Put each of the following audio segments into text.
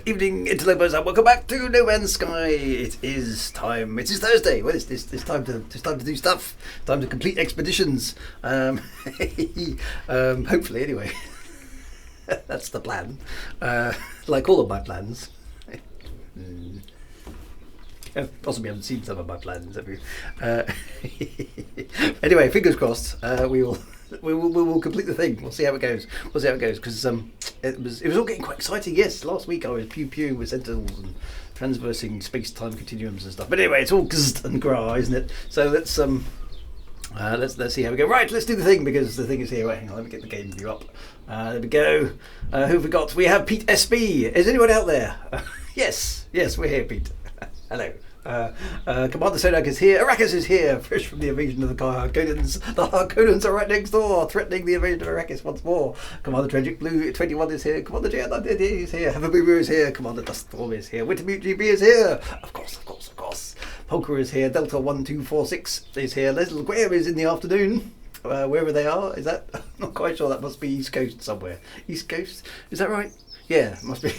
Good evening, interlopers, and welcome back to No Man's Sky. It is time. It is Thursday. Well, it's time to do stuff. Time to complete expeditions. Hopefully, anyway. That's the plan. Like all of my plans. Possibly haven't seen some of my plans, have you? Anyway, fingers crossed. We will complete the thing. We'll see how it goes. Because it was all getting quite exciting. Yes, last week I was pew with sentinels and transversing space-time continuums and stuff. But anyway, it's all gzz and gra, isn't it? So let's see how we go. Right, let's do the thing because the thing is here. Right, hang on, let me get the game view up. There we go. Who have we got? We have Pete SB. Is anyone out there? Yes, we're here, Pete. Hello. Commander Sodak is here. Arrakis is here, fresh from the invasion of the Harkonnens. The Harkonnens are right next door, threatening the invasion of Arrakis once more. Commander Tragic Blue 21 is here. Commander J9 is here. Havabubu is here. Commander Duststorm is here. Wintermute GB is here. Of course. Polka is here. Delta 1246 is here. Little Graham is in the afternoon. Wherever they are, is that? I'm not quite sure. That must be East Coast somewhere. East Coast, is that right? Yeah, must be.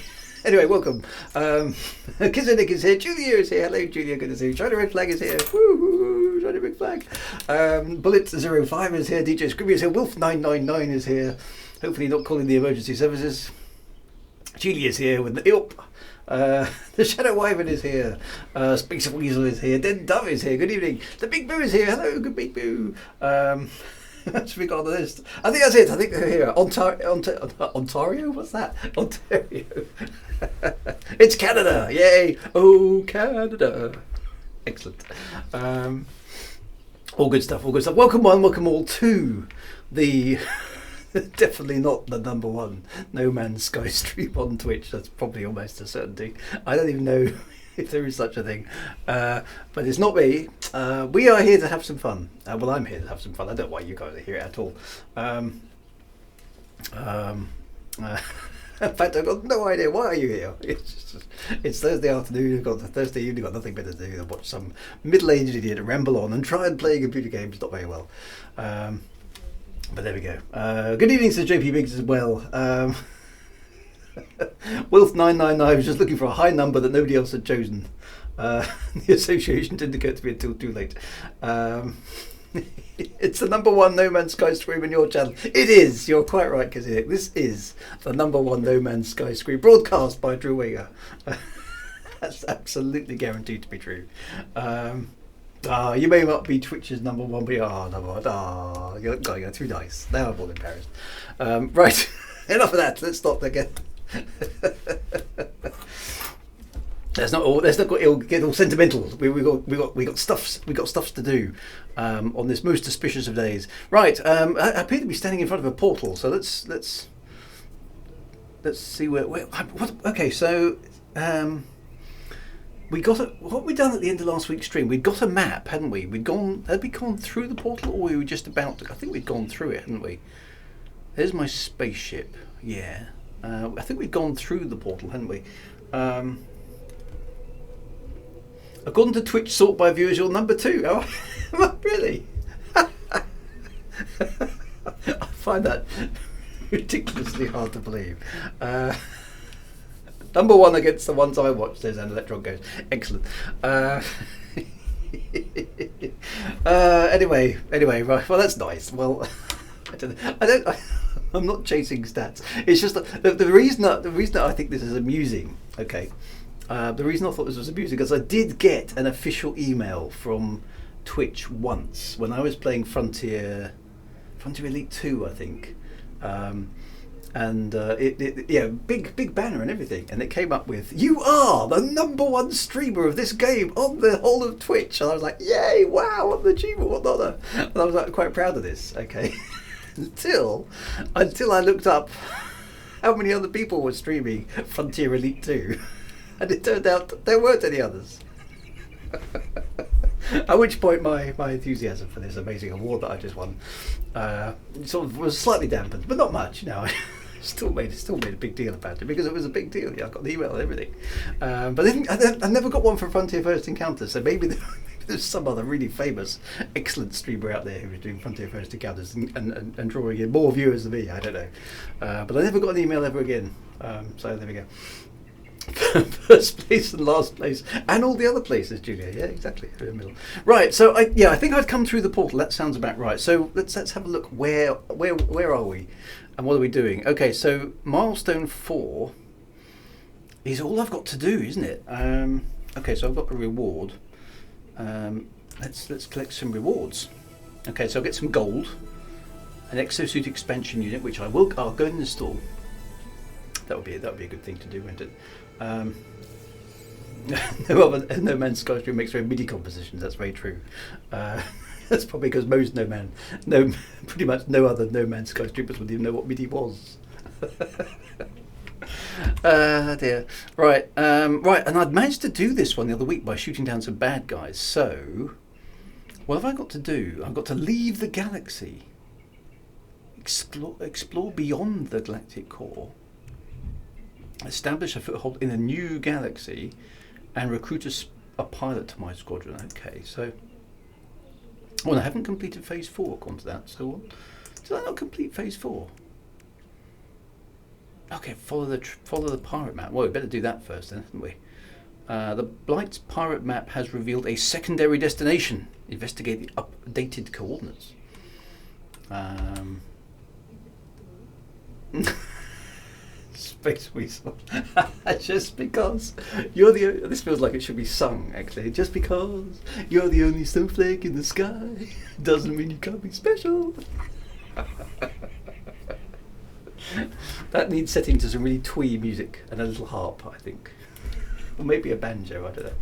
Anyway, welcome. Kizanik is here. Julia is here. Hello, Julia. Good to see you. China Red Flag is here. Woo! China Red Flag. Bullet05 is here. DJ Scribby is here. Wolf999 is here. Hopefully not calling the emergency services. Julia is here with the ILP. The Shadow Wyvern is here. Space Weasel is here. Den Dove is here. Good evening. The Big Boo is here. Hello, good Big Boo. That's we got on the list. I think that's it. I think they're here. Ontario? What's that? Ontario. It's Canada. Yay. Oh, Canada. Excellent. All good stuff. Welcome one, welcome all to the definitely not the number one No Man's Sky stream on Twitch. That's probably almost a certainty. I don't even know if there is such a thing, but it's not me. We are here to have some fun. Well, I'm here to have some fun. I don't know why you guys are here at all. In fact, I've got no idea why are you here. It's Thursday afternoon. You've got the Thursday evening. Got nothing better to do than watch some middle-aged idiot ramble on and try and play computer games. Not very well. But there we go. Good evening to JP Biggs as well. Wilf999 was just looking for a high number that nobody else had chosen. The association didn't occur to me until too late. It's the number one No Man's Sky stream on your channel. It is. You're quite right, Kazik. This is the number one No Man's Sky stream broadcast by Drew Wager. That's absolutely guaranteed to be true. You may not be Twitch's number one, but number one. You're too nice. Now I'm all embarrassed. Right, enough of that. Let's stop again. Let's not get all sentimental. We got stuffs to do on this most auspicious of days. Right, I appear to be standing in front of a portal. So let's see where. Okay, so we got what we done at the end of last week's stream. We'd got a map, hadn't we? Had we gone through the portal, or we were just about to? I think we'd gone through it, hadn't we? There's my spaceship. Yeah. I think we've gone through the portal, hadn't we? According to Twitch, sort by viewers, you're number 2. Oh, really? I find that ridiculously hard to believe. Number 1 against the ones I watch. There's an electron goes. Excellent. Anyway, right. Well, that's nice. Well, I'm not chasing stats. It's just the reason that I think this is amusing. Okay, the reason I thought this was amusing because I did get an official email from Twitch once when I was playing Frontier Elite 2, I think, and big banner and everything, and it came up with "You are the number one streamer of this game on the whole of Twitch," and I was like, "Yay! Wow! What an achievement! What not?" And I was like, quite proud of this. Okay. Until I looked up how many other people were streaming Frontier Elite 2, and it turned out there weren't any others. At which point my enthusiasm for this amazing award that I just won sort of was slightly dampened, but not much. I still made a big deal about it because it was a big deal. Yeah, I got the email and everything, but I never got one from Frontier First Encounters. So maybe there's some other really famous, excellent streamer out there who was doing Frontier First Encounters and drawing in more viewers than me. I don't know, but I never got an email ever again. So there we go. First place and last place, and all the other places, Julia. Yeah, exactly. In the middle. Right. So I think I've come through the portal. That sounds about right. So let's have a look. Where are we, and what are we doing? Okay. So milestone 4 is all I've got to do, isn't it? Okay. So I've got a reward. Let's collect some rewards. Okay. So I'll get some gold, an exosuit expansion unit, which I'll go and install. That would be a good thing to do, wouldn't it? No Man's Sky Stream makes very MIDI compositions. That's very true. That's probably because pretty much no other No Man's Sky Streamers would even know what MIDI was. Dear. Right, right, and I'd managed to do this one the other week by shooting down some bad guys. So, what have I got to do? I've got to leave the galaxy, explore beyond the galactic core, establish a foothold in a new galaxy, and recruit a pilot to my squadron. Okay, so... Well, I haven't completed phase 4 according to that, so what? Did I not complete phase 4? Okay, follow the pirate map. Well, we better do that first then, haven't we? The Blight's pirate map has revealed a secondary destination. Investigate the updated coordinates. Space Weasel. Just because you're the... This feels like it should be sung, actually. Just because you're the only snowflake in the sky doesn't mean you can't be special. That needs setting to some really twee music and a little harp, I think. Or maybe a banjo, I don't know.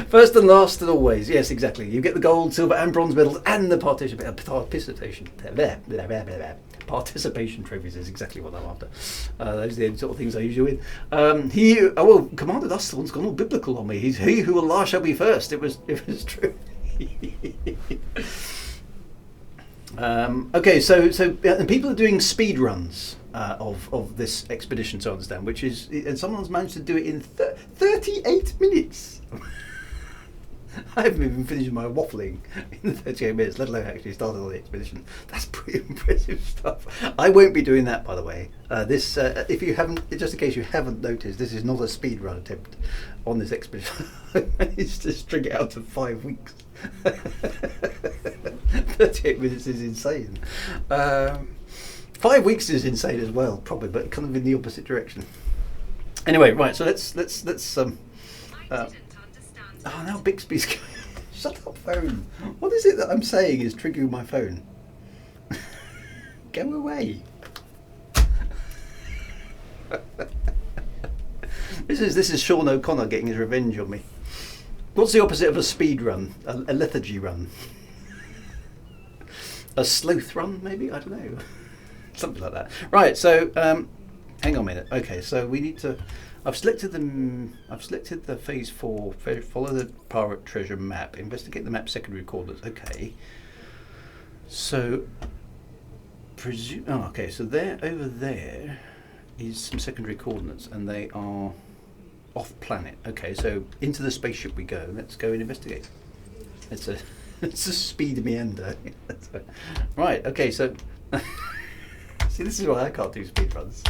First and last and always, yes, exactly. You get the gold, silver and bronze medals and the participation trophies is exactly what I'm after. Those are the sort of things I usually win. Commander Dustthorn's gone all biblical on me. He's he who will last shall be first. It was true. Okay, so people are doing speed runs of this expedition, to understand, which is, and someone's managed to do it in 38 minutes. I haven't even finished my waffling in 38 minutes, let alone actually started on the expedition. That's pretty impressive stuff. I won't be doing that, by the way. This, if you haven't, just in case you haven't noticed, this is not a speed run attempt on this expedition. I managed to string it out to 5 weeks. 38 minutes is insane. 5 weeks is insane as well, probably, but kind of in the opposite direction. Anyway, right. So let's oh, now Bixby's going. Shut up, phone. What is it that I'm saying is triggering my phone? Go away. This is Sean O'Connor getting his revenge on me. What's the opposite of a speed run? A lethargy run? A sloth run, maybe? I don't know. Something like that. Right, so hang on a minute. Okay, so we need to... I've selected the phase 4, follow the pirate treasure map, investigate the map's secondary coordinates. Okay. So okay, so there, over there is some secondary coordinates, and they are off planet. Okay, so into the spaceship we go. Let's go and investigate. It's a speed meander. Right, okay, so see, this is why I can't do speed runs.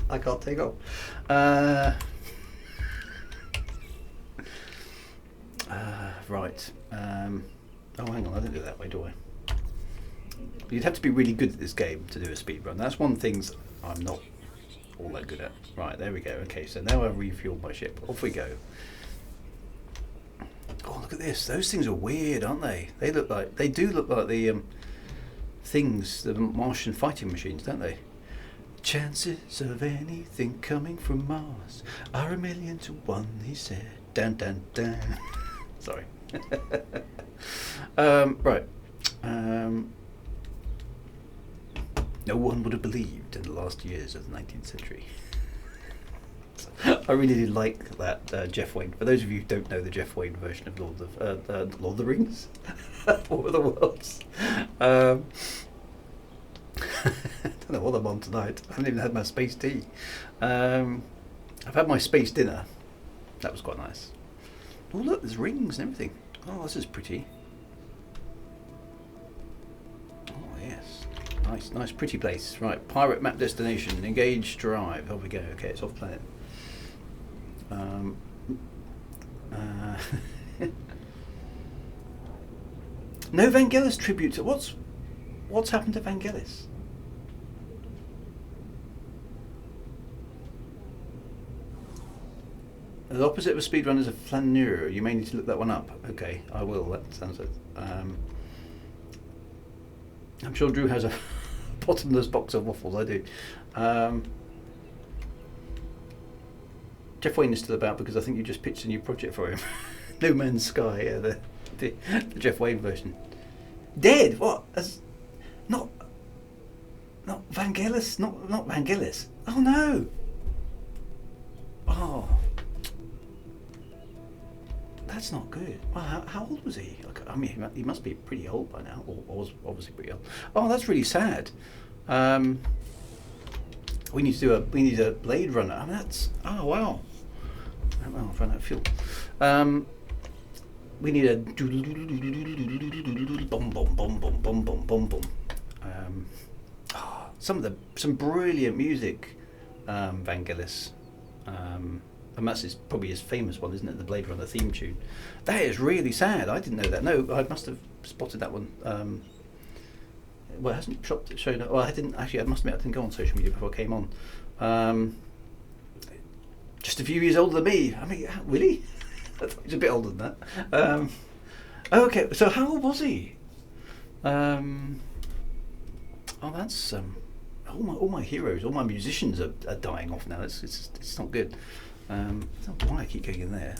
I can't take off. Right. Oh, hang on, I don't do it that way, do I? You'd have to be really good at this game to do a speed run. That's one thing I'm not all that good at. Right, there we go. Okay, so now I've refueled my ship. Off we go. Oh, look at this. Those things are weird, aren't they? They do look like the things, the Martian fighting machines, don't they? Chances of anything coming from Mars are 1,000,000 to 1, he said. Dun dun dun. Sorry. Right. No one would have believed in the last years of the 19th century. I really did like that Jeff Wayne. For those of you who don't know the Jeff Wayne version of Lord of the Rings, War of the Worlds. I don't know what I'm on tonight. I haven't even had my space tea. I've had my space dinner. That was quite nice. Oh look, there's rings and everything. Oh, this is pretty. Oh yes, Nice, pretty place. Right, pirate map destination. Engage drive. Off we go. Okay, it's off planet. No Vangelis tribute. What's happened to Vangelis? The opposite of a speedrun is a flaneur. You may need to look that one up. Okay, I will. That sounds it. I'm sure Drew has a bottomless box of waffles. I do. Jeff Wayne is still about because I think you just pitched a new project for him. No Man's Sky, the Jeff Wayne version. Dead? What? Not Vangelis? Not Vangelis. Oh no. Oh. That's not good. Well, how old was he? I mean, he must be pretty old by now, or was obviously pretty old. Oh, that's really sad. We need to do a Blade Runner. I mean, that's oh wow. Oh, I've run out of fuel. We need a bum bum bum bum bum bum bum bum. Some brilliant music, Vangelis. And that's probably his famous one, isn't it? The Blade Runner theme tune. That is really sad. I didn't know that. No, I must have spotted that one. Well, it hasn't shown up. Well, I didn't actually. I must admit, I didn't go on social media before I came on. Just a few years older than me. I mean, really? I thought he was a bit older than that. Okay, so how old was he? Oh, that's all my heroes, all my musicians are dying off now. It's not good. I don't know why I keep going in there.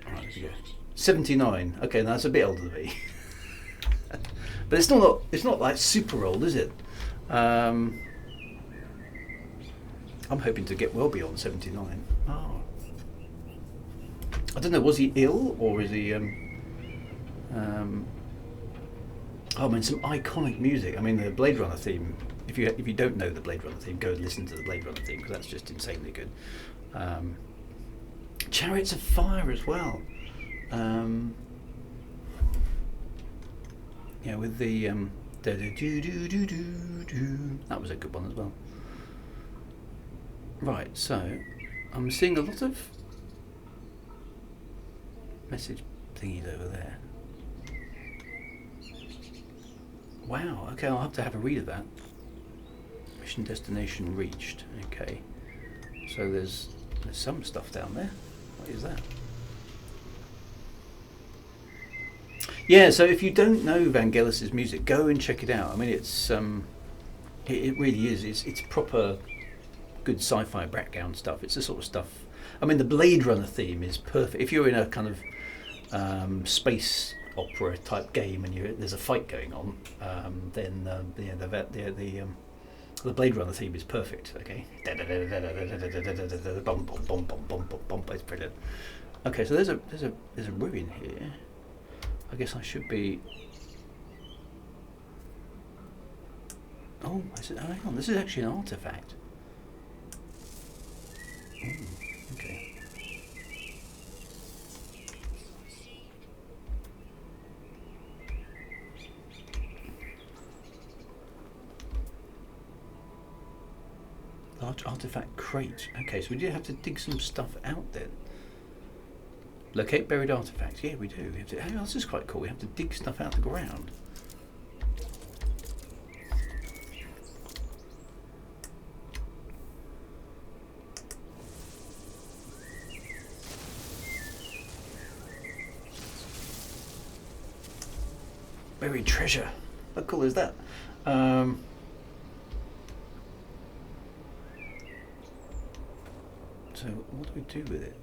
Alright, there we go. 79. Okay, now that's a bit older than me. But it's not like super old, is it? I'm hoping to get well beyond 79. Oh. I don't know, was he ill or is he I mean, some iconic music. I mean, the Blade Runner theme. If you don't know the Blade Runner theme, go and listen to the Blade Runner theme because that's just insanely good. Chariots of Fire as well. Yeah, with the that was a good one as well. Right, so I'm seeing a lot of message thingies over there. Wow, okay, I'll have to have a read of that. Mission destination reached. Okay, so there's some stuff down there. What is that? Yeah, so if you don't know Vangelis' music, go and check it out. I mean, it's it really is. It's proper good sci-fi background stuff. It's the sort of stuff. I mean, the Blade Runner theme is perfect. If you're in a kind of space opera type game and there's a fight going on, then the Blade Runner theme is perfect. Okay, it's brilliant. Okay, so there's a ruin here. I guess I should be. Oh, hang on. This is actually an artifact. Okay. Large artifact crate. Okay, so we do have to dig some stuff out then. Locate buried artifacts. Yeah, we do. We have to, this is quite cool. We have to dig stuff out of the ground. Buried treasure. How cool is that? So what do we do with it?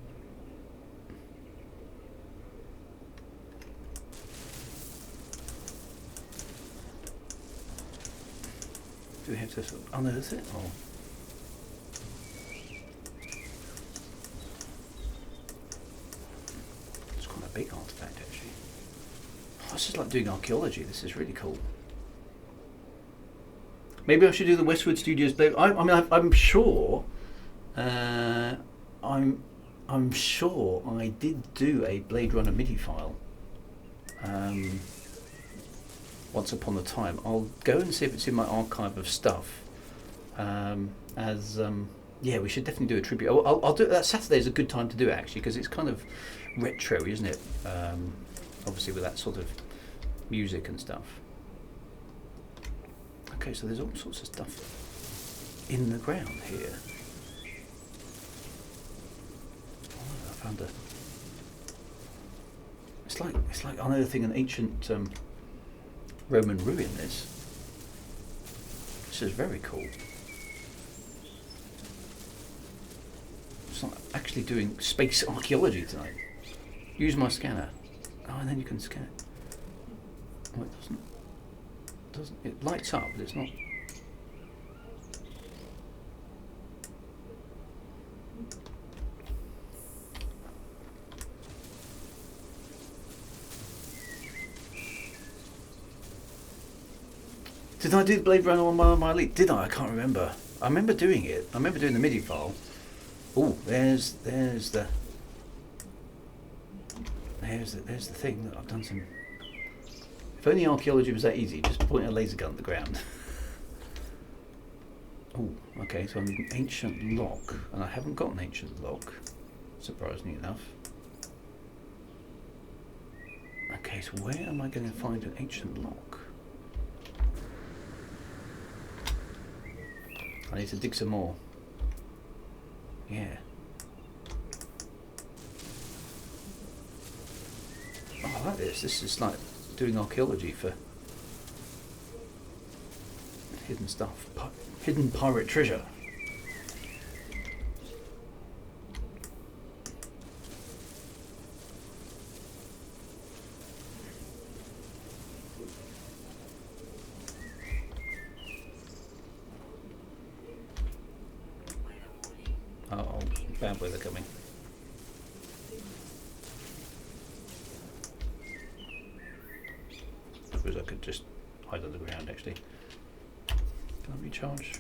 Do we have to sort of unearth it, or? It's quite a big artifact, actually. Oh, it's just like doing archaeology. This is really cool. Maybe I should do the Westwood Studios. I mean, I'm sure. I'm sure I did do a Blade Runner MIDI file. once upon a time. I'll go and see if it's in my archive of stuff. Yeah, we should definitely do a tribute. I'll do it. That Saturday's a good time to do it actually, because it's kind of retro, isn't it? Obviously with that sort of music and stuff. Okay, so there's all sorts of stuff in the ground here. Oh, I found a. It's like another thing, an ancient Roman ruin. This is very cool. It's like actually doing space archaeology tonight. Use my scanner. Oh, and then you can scan it. Oh, it doesn't. It lights up, but it's not. Did I do Blade Runner on my Elite? Did I? I can't remember. I remember doing it. I remember doing the MIDI file. Oh, there's the thing that I've done some. If only archaeology was that easy, just point a laser gun at the ground. Oh, okay, so I need an ancient lock, and I haven't got an ancient lock, surprisingly enough. Okay, so where am I going to find an ancient lock? I need to dig some more. Yeah. Oh, I like this. This is like doing archaeology for hidden stuff. Hidden pirate treasure. Uh-oh, bad weather coming. I suppose I could just hide on the ground actually. Can I recharge?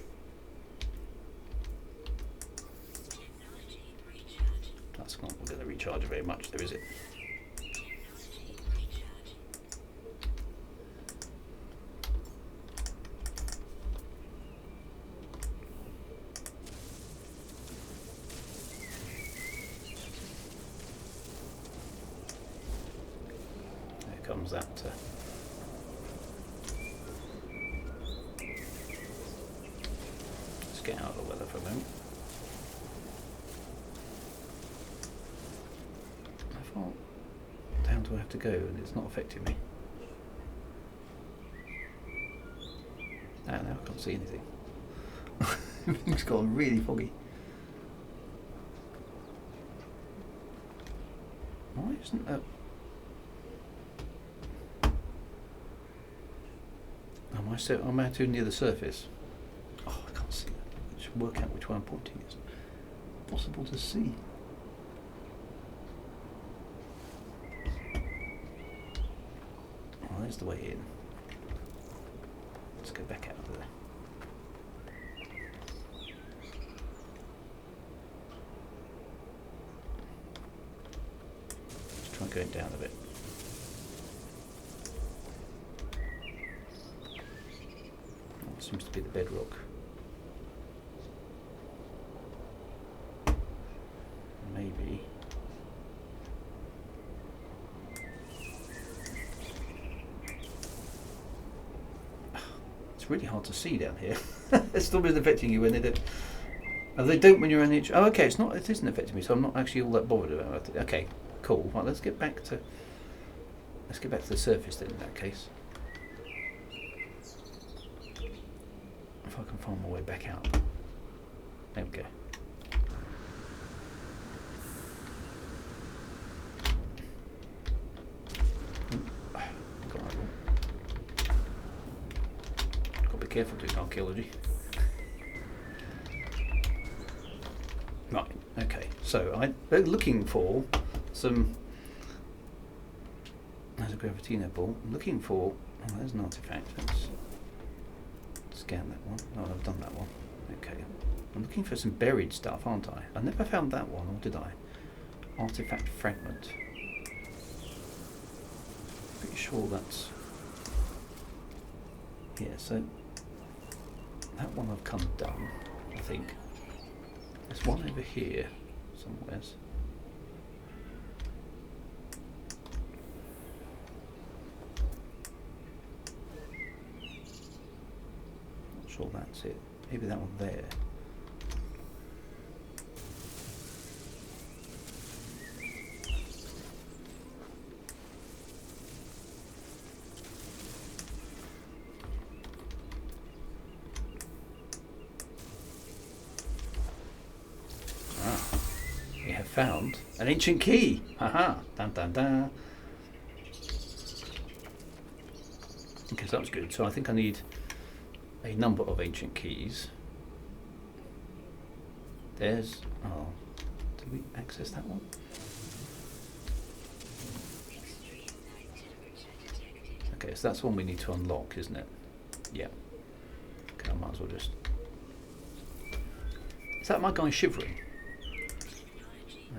That's not going to recharge very much though, is it? Comes that let's get out of the weather for a moment. How far down do I have to go and it's not affecting me? Now I can't see anything. Everything's gone really foggy. Why isn't that? Am I too near the surface? Oh, I can't see that. I should work out which one I'm pointing. It's impossible to see. Oh, there's the way in. Let's go back out of there. Let's try going down a bit. Seems to be the bedrock. Maybe. It's really hard to see down here. It still isn't affecting you when they don't. Oh, they don't when you're on the edge. Oh, okay. It's not. It isn't affecting me, so I'm not actually all that bothered about it. Okay, cool. Right, let's get back to the surface then. In that case. If I can find my way back out. There we go. Got to be careful doing archaeology. Right, okay. So I'm looking for some. There's a Gravitino ball. I'm looking for. Oh, there's an artifact. Let's scan that one. No, I've done that one. Okay. I'm looking for some buried stuff, aren't I? I never found that one, or did I? Artifact fragment. Pretty sure that's Yeah, so that one I've come done, I think. There's one over here somewhere. Not sure that's it. Maybe that one there. Found an ancient key. Haha. Dun dun dun. Okay, so that was good. So I think I need a number of ancient keys. There's. Oh. Did we access that one? Okay, so that's one we need to unlock, isn't it? Yeah. Okay, I might as well just. Is that my guy shivering?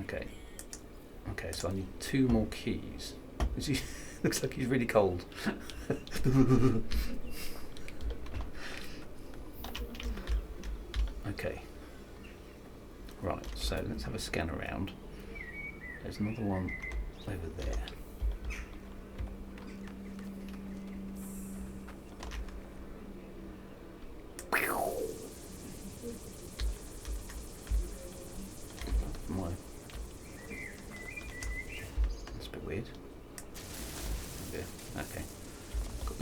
Okay. Okay, so I need 2 more keys. Is he looks like he's really cold. Okay. Right, so let's have a scan around. There's another one over there.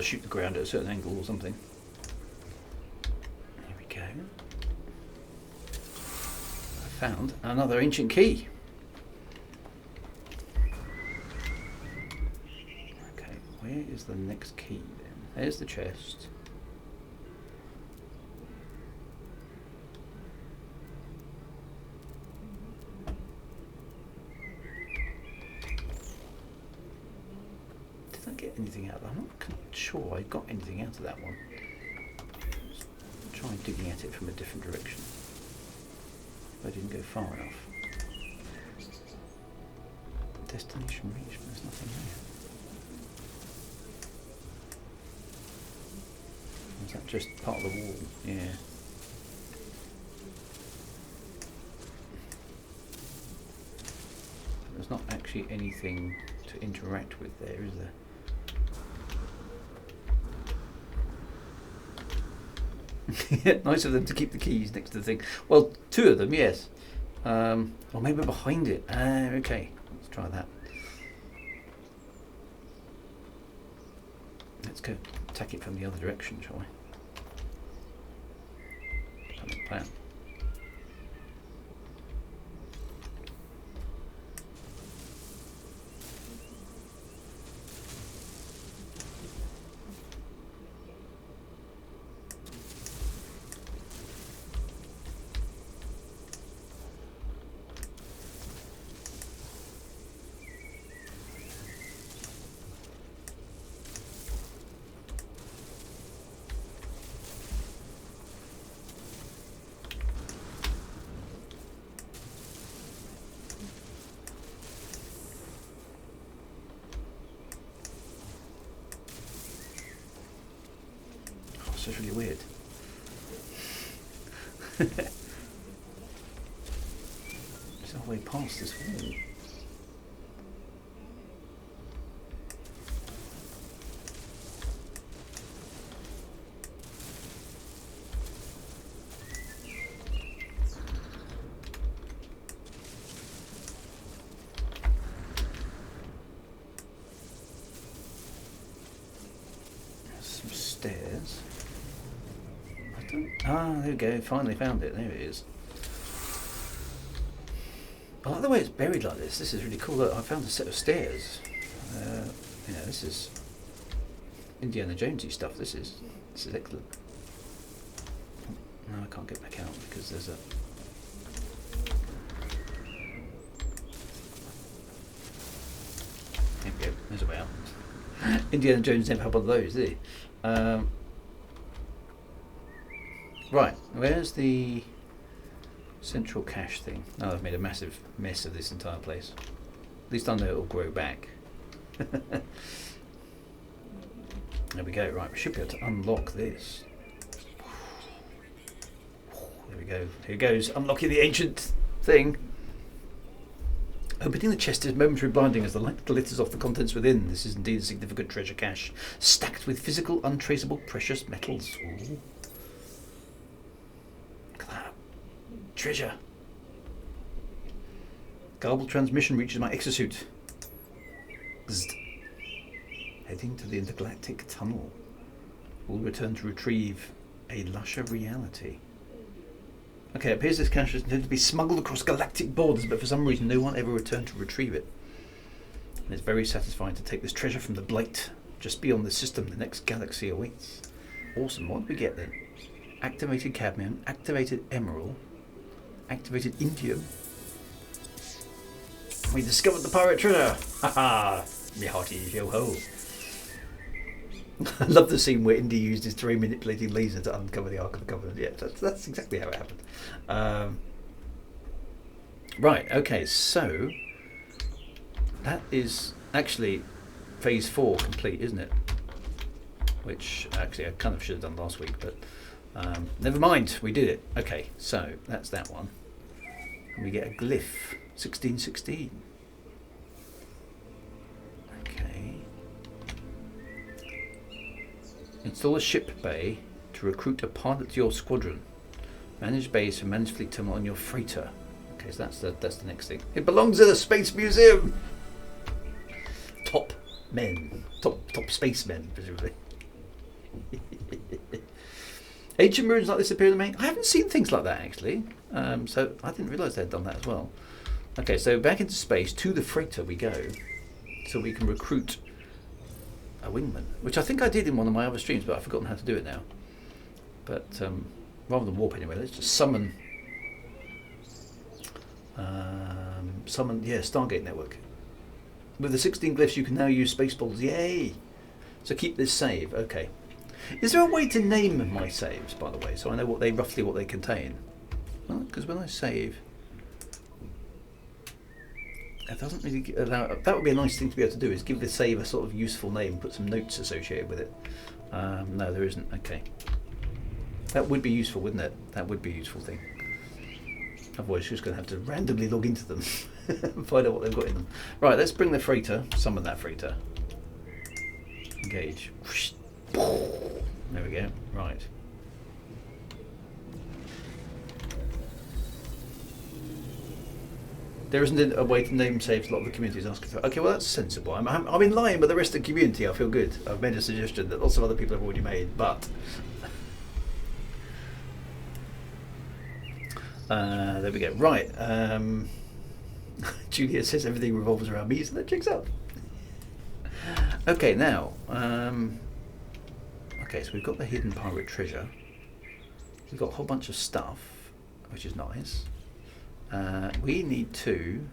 Shoot the ground at a certain angle or something. There we go. I found another ancient key. Okay, where is the next key then? There's the chest. Did I get anything out of that? I'm not sure I got anything out of that one. Let's try digging at it from a different direction. I didn't go far enough. Destination reached, but there's nothing there. Is that just part of the wall? Yeah. There's not actually anything to interact with there, is there? Nice of them to keep the keys next to the thing. Well, 2 of them, yes. Or maybe behind it. Okay, let's try that. Let's go attack it from the other direction, shall we? That's the plan. It's really weird. It's all the way past this wall. There's some stairs. There we go, finally found it, there it is. I like the way it's buried like this. This is really cool. Look, I found a set of stairs. This is Indiana Jonesy stuff. This is excellent. No, I can't get back out because there's a... There we go, there's a way out. Indiana Jones never had one of those, did he? Right, where's the central cache thing? Oh, I've made a massive mess of this entire place. At least I know it'll grow back. There we go. Right, we should be able to unlock this. There we go. Here goes. Unlocking the ancient thing. Opening the chest is momentary blinding as the light glitters off the contents within. This is indeed a significant treasure cache, stacked with physical, untraceable precious metals. Ooh. Look at that. Treasure. Garbled transmission reaches my exosuit. Zzz. Heading to the intergalactic tunnel. We'll return to retrieve a lusher reality. Okay, it appears this cache is intended to be smuggled across galactic borders, but for some reason no one ever returned to retrieve it. And it's very satisfying to take this treasure from the Blight. Just beyond the system, the next galaxy awaits. Awesome, what did we get then? Activated cadmium, activated emerald, activated indium. We discovered the pirate treasure! Haha! Me hearty yo ho! I love the scene where Indy used his terrain manipulating laser to uncover the Ark of the Covenant. Yeah, that's exactly how it happened. Right, okay, so that is actually phase 4 complete, isn't it? Which actually I kind of should have done last week, but never mind, we did it. Okay, so that's that one. And we get a glyph, 1616. Okay. Install a ship bay to recruit a pilot to your squadron. Manage bays for managed fleet terminal on your freighter. Okay, so that's the next thing. It belongs in a space museum. Top men, top spacemen, presumably. Ancient ruins like this appear in the main. I haven't seen things like that actually, so I didn't realise they'd done that as well. Okay, so back into space to the freighter we go, so we can recruit a wingman, which I think I did in one of my other streams, but I've forgotten how to do it now. But rather than warp anyway, let's just summon, Stargate Network. With the 16 glyphs, you can now use Spaceballs. Yay! So keep this save. Okay. Is there a way to name my saves, by the way, so I know roughly what they contain? Well, because when I save, it doesn't really allow. That would be a nice thing to be able to do, is give the save a sort of useful name, put some notes associated with it. No, there isn't. Okay. That would be useful, wouldn't it? That would be a useful thing. Otherwise, you're just going to have to randomly log into them and find out what they've got in them. Right, let's bring the freighter. Summon that freighter. Engage. There we go. Right. There isn't a way to name saves. A lot of the community is asking for. Okay, well that's sensible. I'm in line with the rest of the community. I feel good. I've made a suggestion that lots of other people have already made, but there we go. Right. Julia says everything revolves around me, so that checks out. Okay, now. Okay, so we've got the hidden pirate treasure. We've got a whole bunch of stuff, which is nice. We need to.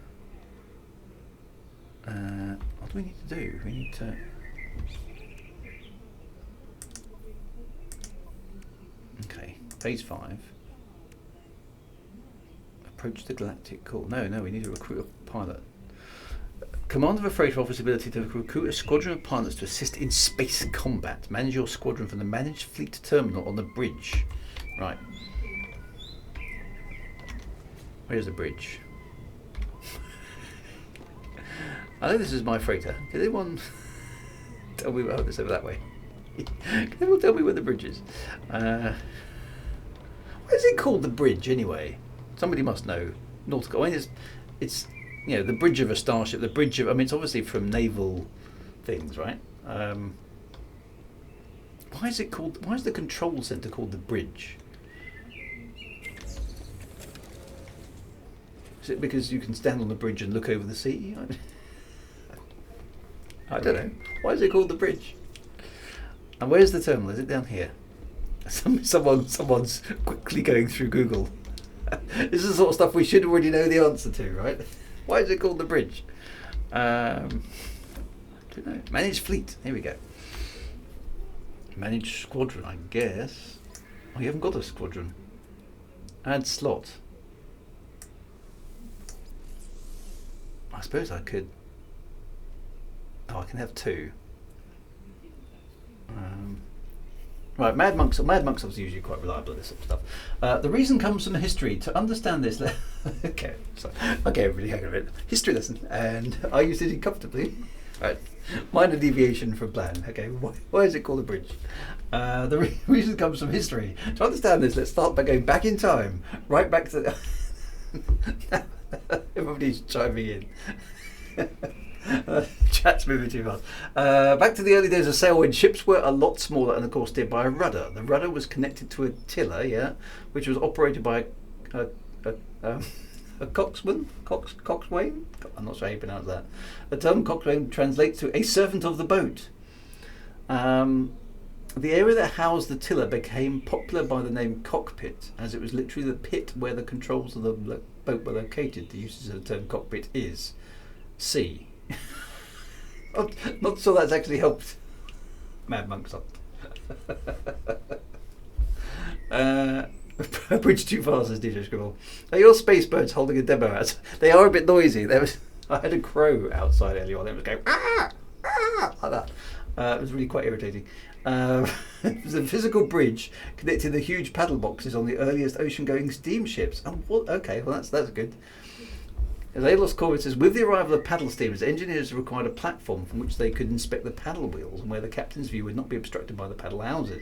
What do we need to do? We need to. Okay, phase 5. Approach the galactic core. No, we need to recruit a pilot. Command of a freighter offers the ability to recruit a squadron of pilots to assist in space combat. Manage your squadron from the managed fleet terminal on the bridge. Right. Where's the bridge? I know this is my freighter. Can anyone tell me? Oh, it's over that way. Can anyone tell me where the bridge is? Why is it called the bridge anyway? Somebody must know. Nautical. I mean, it's you know, the bridge of a starship. The bridge of. I mean, it's obviously from naval things, right? Why is it called? Why is the control center called the bridge? Is it because you can stand on the bridge and look over the sea? I don't know. Why is it called the bridge? And where's the terminal? Is it down here? Someone's quickly going through Google. This is the sort of stuff we should already know the answer to, right? Why is it called the bridge? I don't know. Manage fleet. Here we go. Manage squadron, I guess. Oh, you haven't got a squadron. Add slot. I suppose I could. Oh, I can have 2. Right, Mad Monks. Mad Monks obviously usually quite reliable at this sort of stuff. The reason comes from history. To understand this, okay, everybody, hang on a minute. History lesson, and are you sitting comfortably? Right, minor deviation from plan. Okay, why is it called a bridge? The reason comes from history. To understand this, let's start by going back in time, right back to. Everybody's chiming in. Chat's moving too fast. Back to the early days of sail when ships were a lot smaller and of course steered by a rudder. The rudder was connected to a tiller, which was operated by a coxswain. Coxswain? I'm not sure how you pronounce that. The term coxswain translates to a servant of the boat. The area that housed the tiller became popular by the name cockpit, as it was literally the pit where the controls of the boat were located. The usage of the term cockpit is sea. Not sure that's actually helped Mad Monks up. A bridge too fast, says DJ Scribble. Are your space birds holding a demo out? They are a bit noisy. I had a crow outside earlier on. It was going like that. It was really quite irritating. It was a physical bridge connecting the huge paddle boxes on the earliest ocean-going steamships. Oh, okay, well that's good. As Alos Corvette says, with the arrival of paddle steamers, engineers required a platform from which they could inspect the paddle wheels and where the captain's view would not be obstructed by the paddle houses.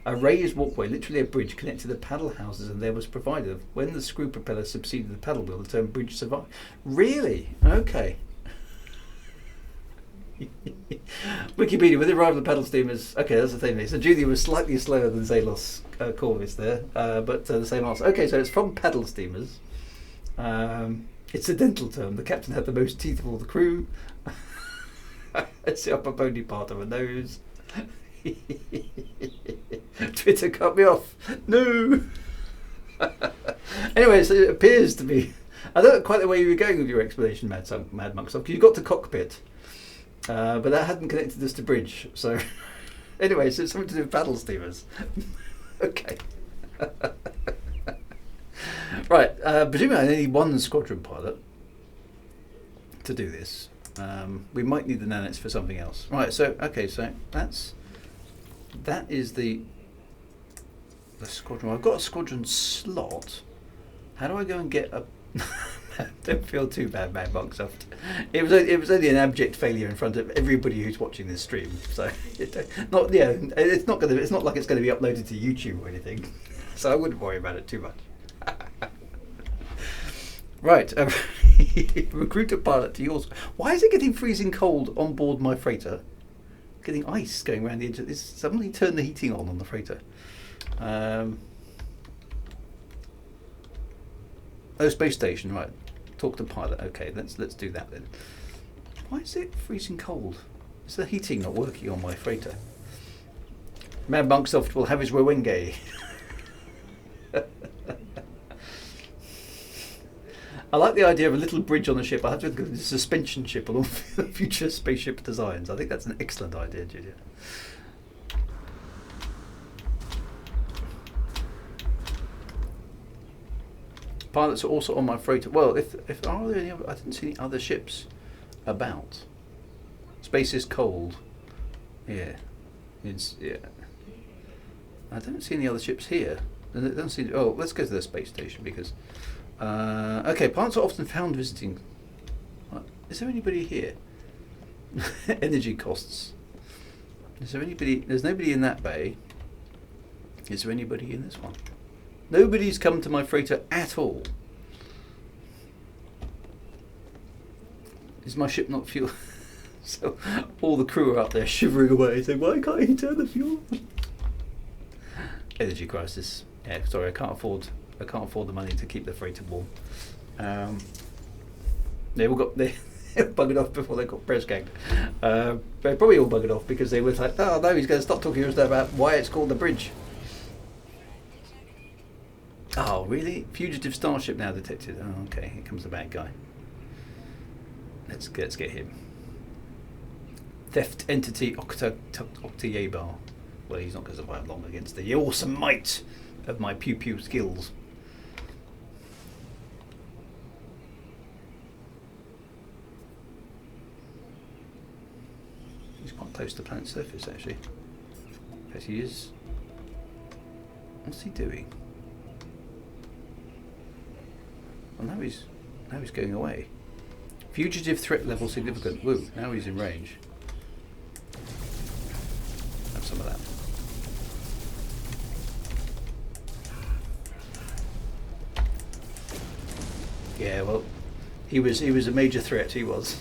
A raised walkway, literally a bridge, connected the paddle houses and there was provided. When the screw propeller subsided the paddle wheel, the term bridge survived. Really? Okay. Wikipedia, with the arrival of paddle steamers, okay, that's the thing. So Julia was slightly slower than Zalos Corvus there, but the same answer. Okay, so it's from paddle steamers. It's a dental term. The captain had the most teeth of all the crew. It's the upper bony part of a nose. Twitter cut me off. No. Anyway, so it appears to be. I don't know quite the way you were going with your explanation, Mad Monks, because you got to cockpit, but that hadn't connected us to bridge. So, anyway, so it's something to do with paddle steamers. Okay. Right, presumably I need one squadron pilot to do this. We might need the nanites for something else. Right, so okay, so that is the squadron. I've got a squadron slot. How do I go and get a? Don't feel too bad, Mad Monksoft. It was only an abject failure in front of everybody who's watching this stream. So it's not like it's going to be uploaded to YouTube or anything. So I wouldn't worry about it too much. Right, recruit a pilot to yours. Why is it getting freezing cold on board my freighter? Getting ice going around the edge. Is somebody turned the heating on the freighter? Space station. Right, talk to pilot. Okay, let's do that then. Why is it freezing cold? Is the heating not working on my freighter? Mad Monksoft will have his Rowenge. I like the idea of a little bridge on the ship. I have to look at the suspension ship on all future spaceship designs. I think that's an excellent idea, Julia. Pilots are also on my freighter. Well, if are there any other, I didn't see any other ships about. Space is cold. Yeah, I don't see any other ships here. It doesn't seem. Oh, let's go to the space station because. Okay, pilots are often found visiting. Is there anybody here? Energy costs. Is there anybody? There's nobody in that bay. Is there anybody in this one? Nobody's come to my freighter at all. Is my ship not fuel? So all the crew are up there shivering away, saying, "Why can't you turn the fuel?" Energy crisis. Yeah, sorry, I can't afford the money to keep the freighter warm. They buggered off before they got press gagged. They probably all buggered off because they were like, "Oh no, he's going to stop talking to us about why it's called the bridge." Oh really? Fugitive starship now detected. Oh okay, here comes the bad guy. Let's get him. Theft entity Octayabar. Well, he's not going to survive long against the awesome might of my pew pew skills. He's quite close to the planet's surface, actually. Yes, he is. What's he doing? Well, now he's going away. Fugitive threat level significant. Woo! Now he's in range. Have some of that. Yeah, well, he was a major threat. He was.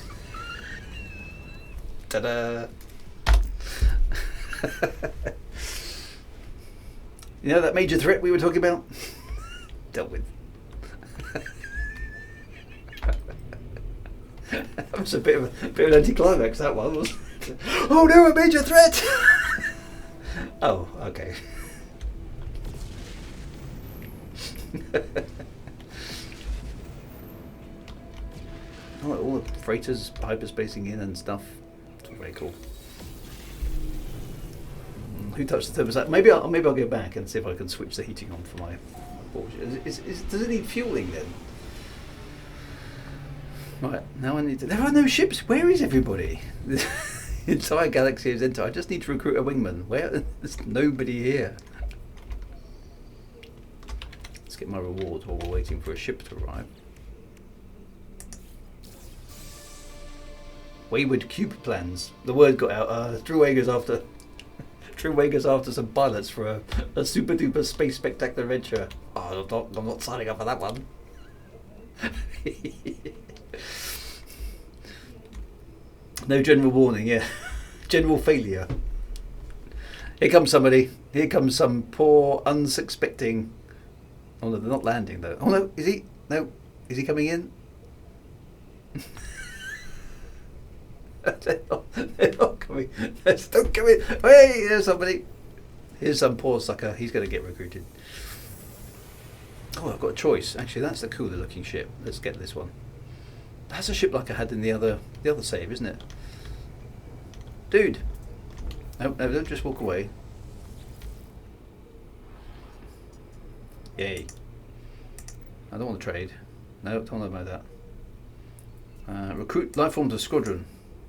Ta-da! You know that major threat we were talking about? Dealt with. That was a bit of an anticlimax. That one was. Oh no, a major threat! Oh, okay. All the freighters hyperspacing in and stuff. It's very cool. Who touched the thermostat? Maybe I'll go back and see if I can switch the heating on for my Porsche. Does it need fueling then? Right, now I need to... There are no ships. Where is everybody? The entire galaxy is empty. I just need to recruit a wingman. There's nobody here. Let's get my rewards while we're waiting for a ship to arrive. Wayward cube plans. The word got out. Truewager's after some pilots for a super duper space spectacular adventure. Oh, I'm not signing up for that one. No general warning, yeah. General failure. Here comes somebody. Here comes some poor, unsuspecting... Oh no, they're not landing though. Oh no, is he? No. Is he coming in? They're not coming. They're still coming. Hey, there's somebody. Here's some poor sucker. He's going to get recruited. Oh, I've got a choice. Actually, that's the cooler looking ship. Let's get this one. That's a ship like I had in the other save, isn't it? Dude. No, don't just walk away. Yay. I don't want to trade. No, don't know about that. Recruit life forms of squadron.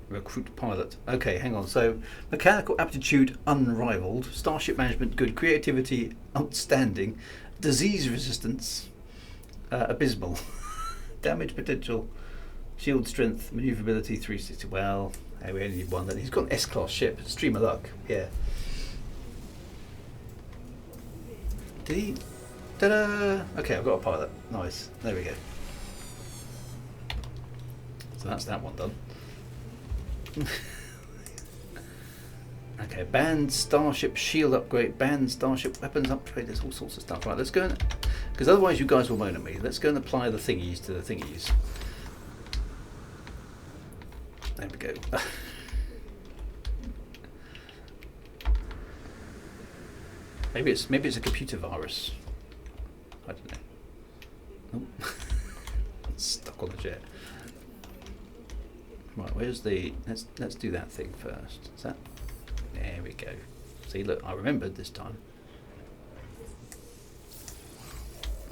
Recruit pilot. Okay, hang on. So, mechanical aptitude unrivaled, starship management good, creativity outstanding, disease resistance abysmal, damage potential, shield strength, maneuverability 360. Well, hey, we only need one. Then he's got an S-class ship. Stream of luck. Yeah. Did he? Ta-da! Okay, I've got a pilot. Nice. There we go. So that's that one done. Okay, banned starship shield upgrade, banned starship weapons upgrade, there's all sorts of stuff. Right, let's go and... Because otherwise you guys will moan at me. Let's go and apply the thingies to the thingies. There we go. Maybe it's a computer virus. I don't know. Oh. It's stuck on the jet. Right, where's the... Let's do that thing first. Is that... There we go. See, look, I remembered this time.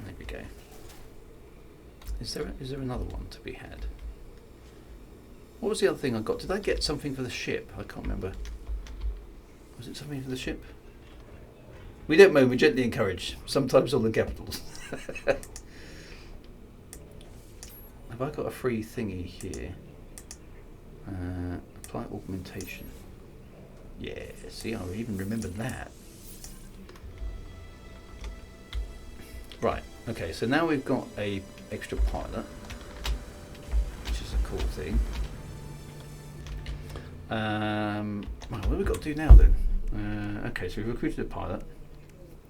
There we go. Is there another one to be had? What was the other thing I got? Did I get something for the ship? I can't remember. Was it something for the ship? We don't moan, we gently encourage. Sometimes all in capitals. Have I got a free thingy here? Apply augmentation. Yeah, see, I even remembered that. Right, okay, so now we've got a extra pilot, which is a cool thing. Right, what have we got to do now then? Okay, so we've recruited a pilot.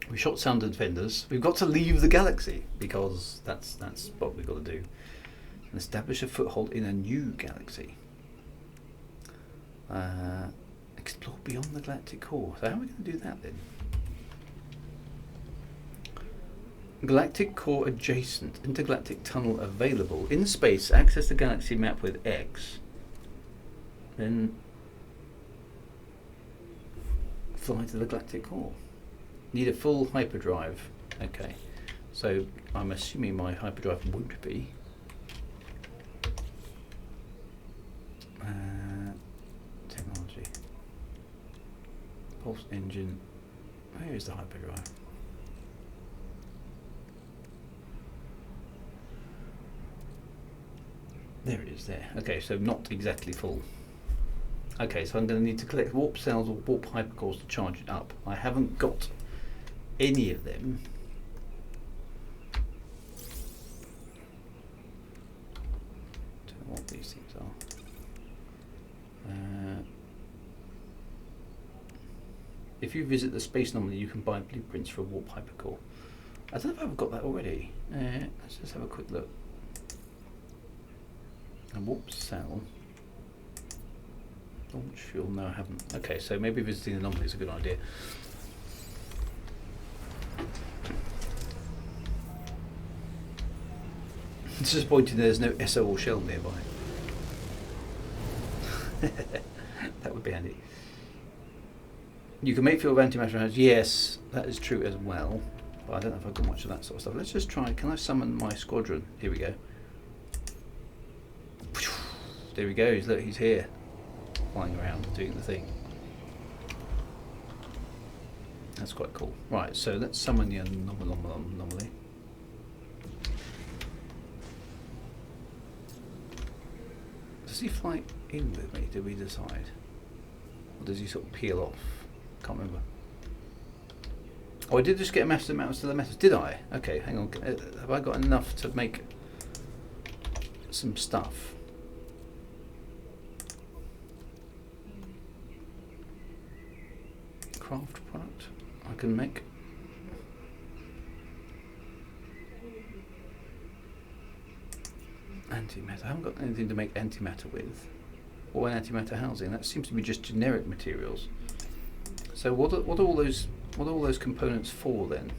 We shot sound defenders. We've got to leave the galaxy because that's what we've got to do. And establish a foothold in a new galaxy. Explore beyond the galactic core. So how are we going to do that then? Galactic core adjacent. Intergalactic tunnel available. In space, access the galaxy map with X. Then fly to the galactic core. Need a full hyperdrive. Okay. So I'm assuming my hyperdrive would be. Technology. Pulse engine. Where is the hyperdrive? There it is there. Okay, so not exactly full. Okay, so I'm going to need to collect warp cells or warp hypercores to charge it up. I haven't got any of them. Don't know what these things are. If you visit the space anomaly, you can buy blueprints for a warp hypercore. I don't know if I've got that already. Let's just have a quick look. A warp cell. Launch fuel, no I haven't. Okay, so maybe visiting the anomaly is a good idea. It's disappointing there's no SO or shell nearby. That would be handy. You can make fuel of antimatter rounds. Yes, that is true as well. But I don't know if I've got much of that sort of stuff. Let's just try. Can I summon my squadron? Here we go. There he goes. Look, he's here. Flying around, doing the thing. That's quite cool. Right, so let's summon the anomaly. Does he fly in with me? Did we decide? Or does he sort of peel off? Can't remember. Oh, I did just get a massive amount of metals. Did I? Okay, hang on. Have I got enough to make some stuff? Craft product I can make. Antimatter. I haven't got anything to make antimatter with. Or an antimatter housing. That seems to be just generic materials. So what are all those components for then?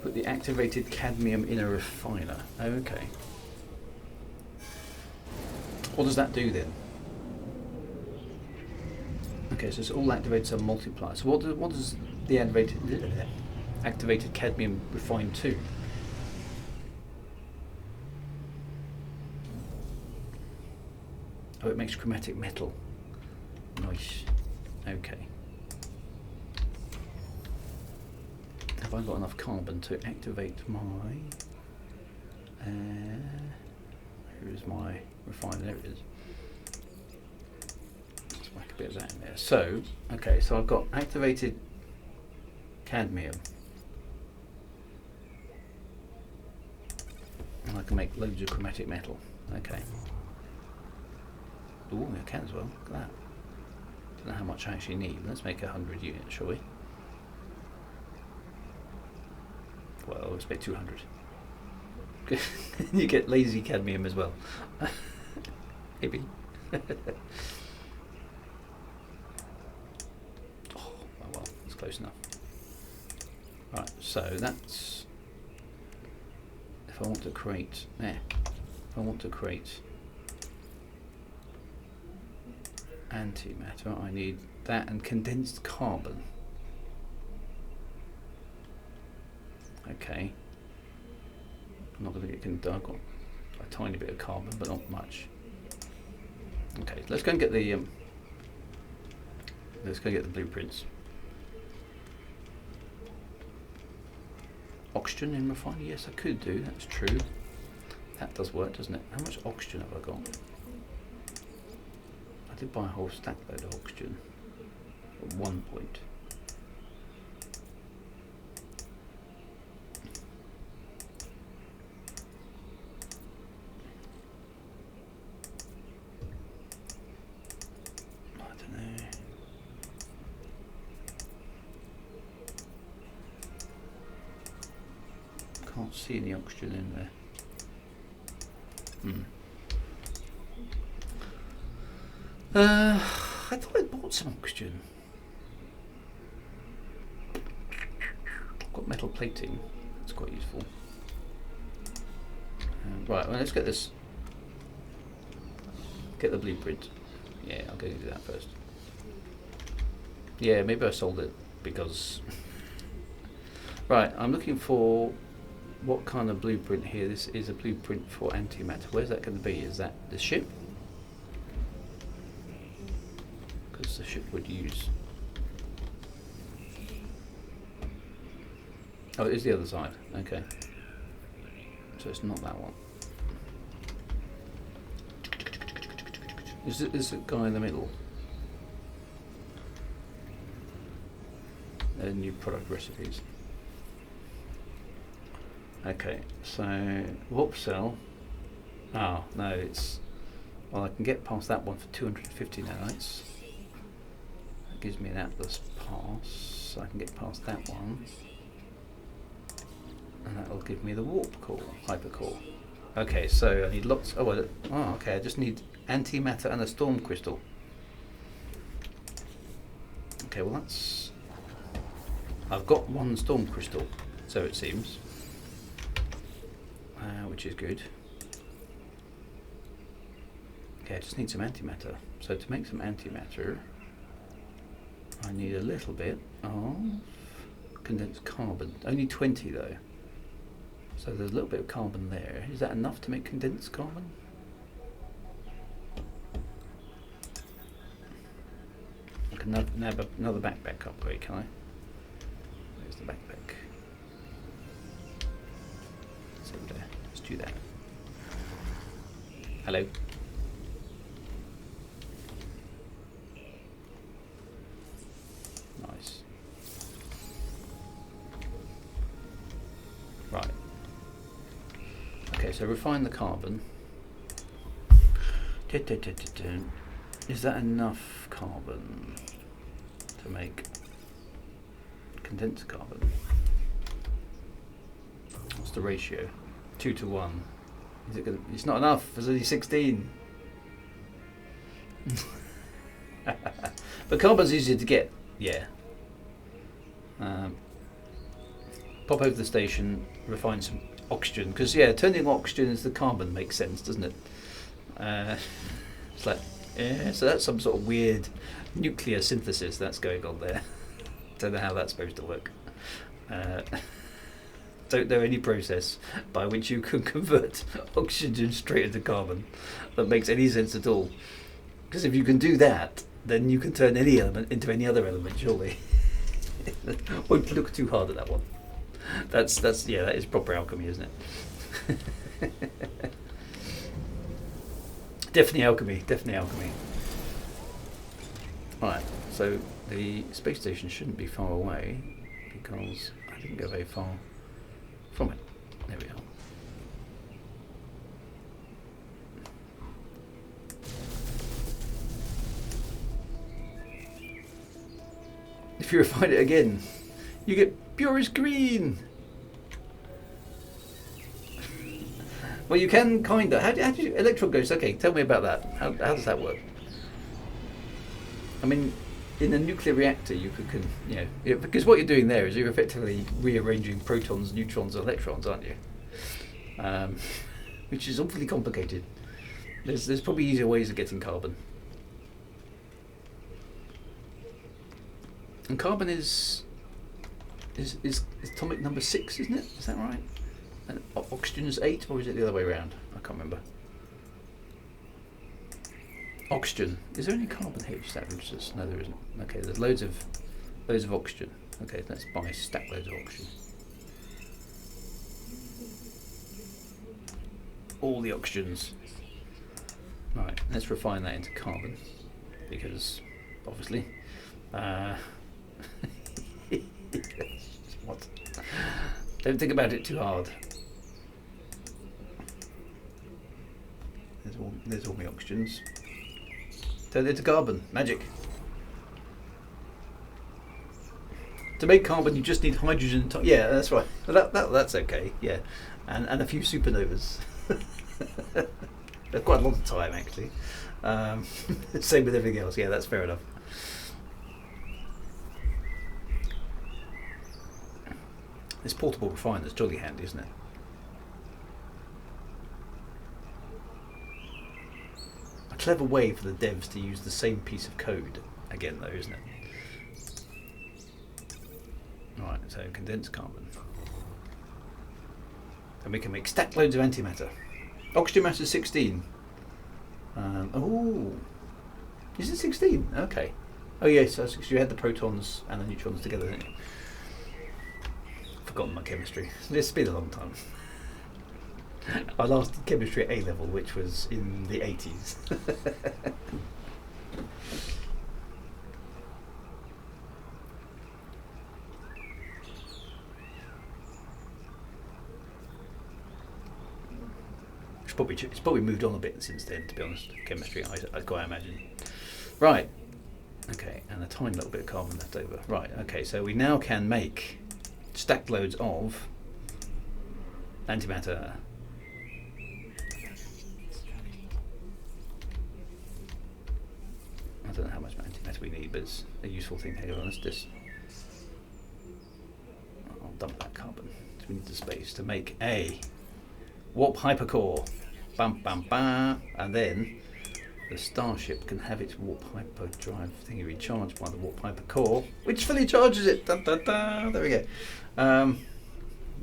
Put the activated cadmium in a refiner. Okay. What does that do then? Okay, so it's all activated and multiplied. So what does the activated cadmium refine to? Oh, it makes chromatic metal. Nice. Okay. Have I got enough carbon to activate my... here is my refiner. There it is. Let's whack a bit of that in there. So, okay, so I've got activated cadmium. And I can make loads of chromatic metal. Okay. Ooh, I can as well. Look at that. Don't know how much I actually need. Let's make 100 units, shall we? Well, let's make 200. You get lazy cadmium as well. Maybe. Oh well, that's close enough. Right, so that's... If I want to create... If I want to create... antimatter, I need that and condensed carbon. Okay. I'm not going to get I've got a tiny bit of carbon, but not much. Okay, let's go and get the blueprints. Oxygen in refiner? Yes, I could do. That's true. That does work, doesn't it? How much oxygen have I got? I did buy a whole stack load of oxygen at one point. I don't know. Can't see any oxygen in there. I thought I bought some oxygen. I've got metal plating. That's quite useful. Right, well, let's get this. Get the blueprint. Yeah, I'll go do that first. Yeah, maybe I sold it because... Right, I'm looking for what kind of blueprint here. This is a blueprint for antimatter. Where's that going to be? Is that the ship? ship would use. Oh, it is the other side. Okay. So it's not that one. Is the guy in the middle? New product recipes. Okay, so warp cell. Oh no, it's well. I can get past that one for 250 nanites. That gives me an Atlas pass. So I can get past that one, and that will give me the warp core, hyper core. Okay, so I need lots. Oh, well, okay. I just need antimatter and a storm crystal. Okay, well that's. I've got one storm crystal, so it seems, which is good. Okay, I just need some antimatter. So to make some antimatter, I need a little bit of condensed carbon. Only 20 though. So there's a little bit of carbon there. Is that enough to make condensed carbon? I can nab another backpack upgrade, can I? There's the backpack. It's over there. Let's do that. Hello. Nice. Right. Okay, so refine the carbon. Is that enough carbon to make condensed carbon? What's the ratio? 2 to 1. Is it gonna, it's not enough, there's only 16. But carbon's easier to get, yeah. Pop over to the station, refine some oxygen, because yeah, turning oxygen into carbon makes sense, doesn't it? It's like, yeah, so that's some sort of weird nuclear synthesis that's going on there. Don't know how that's supposed to work. Don't know any process by which you can convert oxygen straight into carbon that makes any sense at all. Because if you can do that, then you can turn any element into any other element, surely. Won't look too hard at that one. That's yeah, that is proper alchemy, isn't it? Definitely alchemy, definitely alchemy. Right, so the space station shouldn't be far away because I didn't go very far from it. There we are. If you refine it again, you get purest green. Well, you can kind of. How do you electron ghosts? Okay, tell me about that. How does that work? I mean, in a nuclear reactor, you can because what you're doing there is you're effectively rearranging protons, neutrons, and electrons, aren't you? Which is awfully complicated. There's probably easier ways of getting carbon. And carbon is atomic number 6, isn't it? Is that right? And oxygen's 8, or is it the other way around? I can't remember. Oxygen. Is there any carbon here? Just out of interest? No, there isn't. Okay, there's loads of oxygen. Okay, let's buy stack loads of oxygen. All the oxygens. Right, let's refine that into carbon because obviously. What? Don't think about it too hard. There's all my oxygens. Turn it into carbon. Magic. To make carbon, you just need hydrogen. Yeah, that's right. That's okay. Yeah, and a few supernovas. Quite a lot of time, actually. Same with everything else. Yeah, that's fair enough. This portable refiner's jolly handy, isn't it? A clever way for the devs to use the same piece of code again, though, isn't it? Right, so condensed carbon. And we can make stack loads of antimatter. Oxygen mass is 16. Oh, is it 16? Okay. Oh yes, that's because you had the protons and the neutrons together, didn't you? Forgotten my chemistry. It's been a long time. I last did chemistry at A level, which was in the 80s. It's probably moved on a bit since then, to be honest. Chemistry, I quite imagine. Right. Okay, and a tiny little bit of carbon left over. Right. Okay, so we now can make stacked loads of antimatter. I don't know how much antimatter we need, but it's a useful thing. Hang on, let's just. I'll dump that carbon. So we need the space to make a warp hypercore. Bam, bam, bam, and then the starship can have its warp hyperdrive thingy recharged by the warp hypercore, which fully charges it. Da, da, da. There we go.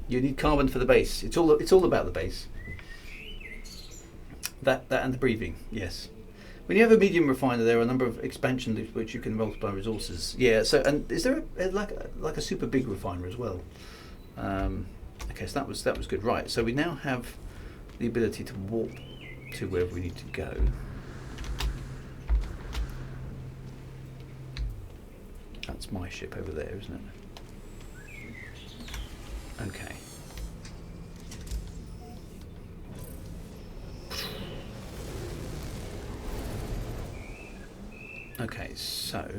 You need carbon for the base. It's all about the base. That and the breathing. Yes. When you have a medium refiner, there are a number of expansion loops which you can multiply resources. Yeah. So, and is there like a super big refiner as well? Okay, so that was good. Right. So we now have the ability to warp to wherever we need to go. That's my ship over there, isn't it? Okay. Okay, so...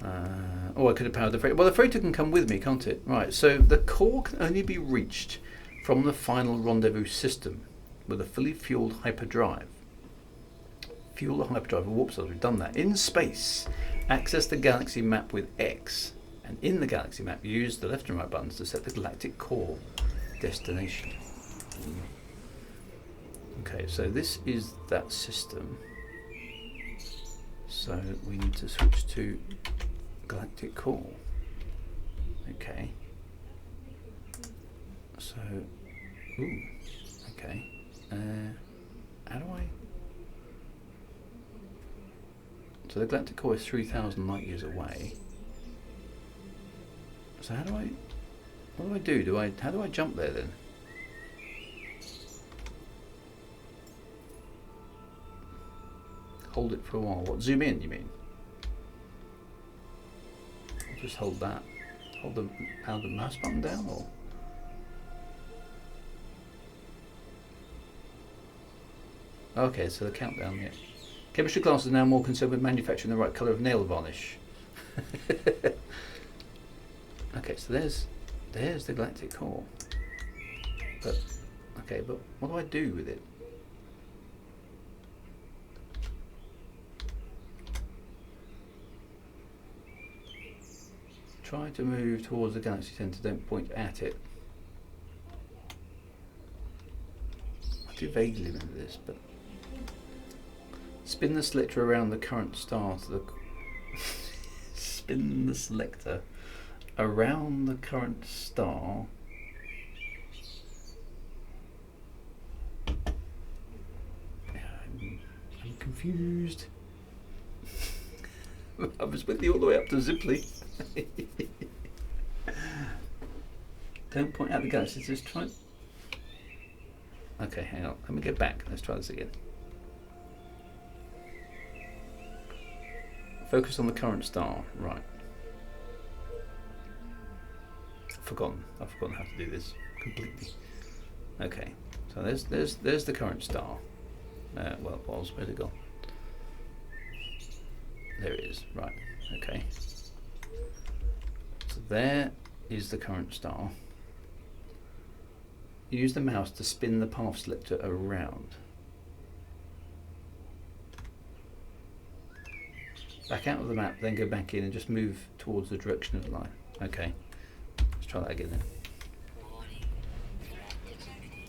I could have powered the freighter. Well, the freighter can come with me, can't it? Right, so the core can only be reached from the final rendezvous system with a fully fueled hyperdrive. Fuel the hyperdrive with warp cells. We've done that. In space, access the galaxy map with X, and in the galaxy map, use the left and right buttons to set the galactic core destination. Okay, so this is that system. So we need to switch to galactic core. Okay. So, ooh, okay. How do I? So the galactic core is 3,000 light years away. So how do I? What do I do? How do I jump there then? Hold it for a while. What? Zoom in? You mean? I'll just hold that. Hold the mouse button down, or? Okay, so the countdown, yeah. Chemistry class is now more concerned with manufacturing the right colour of nail varnish. Okay, so there's the galactic core. But what do I do with it? Try to move towards the galaxy centre, don't point at it. I do vaguely remember this, but spin the selector around the current star to the spin the selector around the current star. I'm confused. I was with you all the way up to Zipley. Don't point at the galaxy, just try. Okay, hang on. Let me get back. Let's try this again. Focus on the current star. Right. I've forgotten how to do this completely. Okay. So there's the current star. Well, it was. Where'd it go? There it is. Right. Okay. So there is the current star. Use the mouse to spin the path selector around. Back out of the map, then go back in and just move towards the direction of the line. Okay, let's try that again then.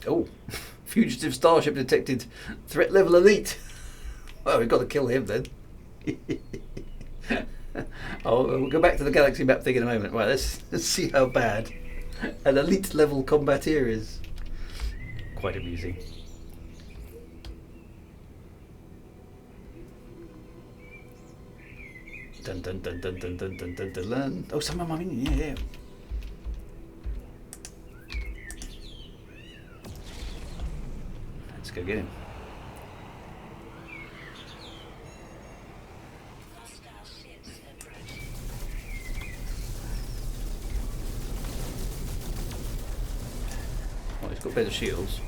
Oh, fugitive starship detected. Threat level elite. Well, we've got to kill him then. We'll go back to the galaxy map thing in a moment. Right, let's see how bad an elite level combateer is. Quite amusing. Dun dun dun dun dun dun dun dun dun dun. Oh, some of my minion, yeah. Let's go get him. Oh, he's got better shields.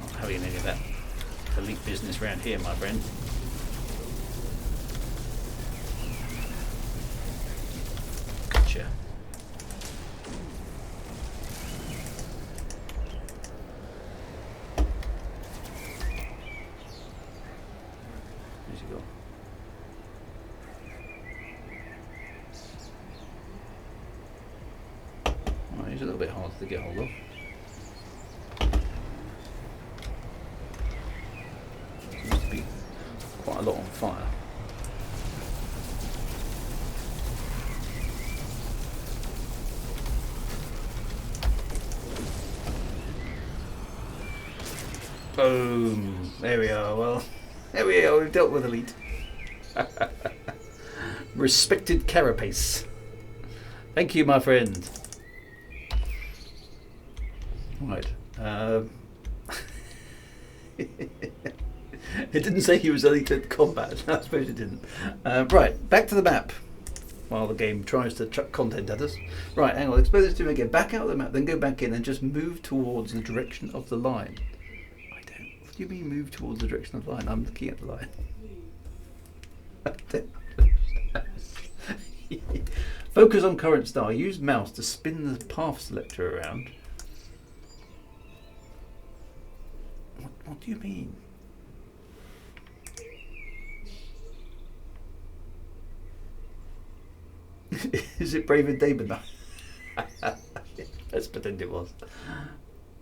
Not having any of that elite business around here, my friend. Gotcha. Where's he gone? Oh, he's a little bit hard to get hold of. Seems to be quite a lot on fire. Boom! There we are. Well, there we are. We've dealt with elite. Respected carapace. Thank you, my friend. Right. It didn't say he was elite at combat. I suppose it didn't. Right, back to the map. While the game tries to chuck content at us. Right, hang on. Expose this to him again. Back out of the map, then go back in and just move towards the direction of the line. I don't. What do you mean move towards the direction of the line? I'm looking at the line. Focus on current star. Use mouse to spin the path selector around. What do you mean? Is it Brave and Damon? Let's pretend it was.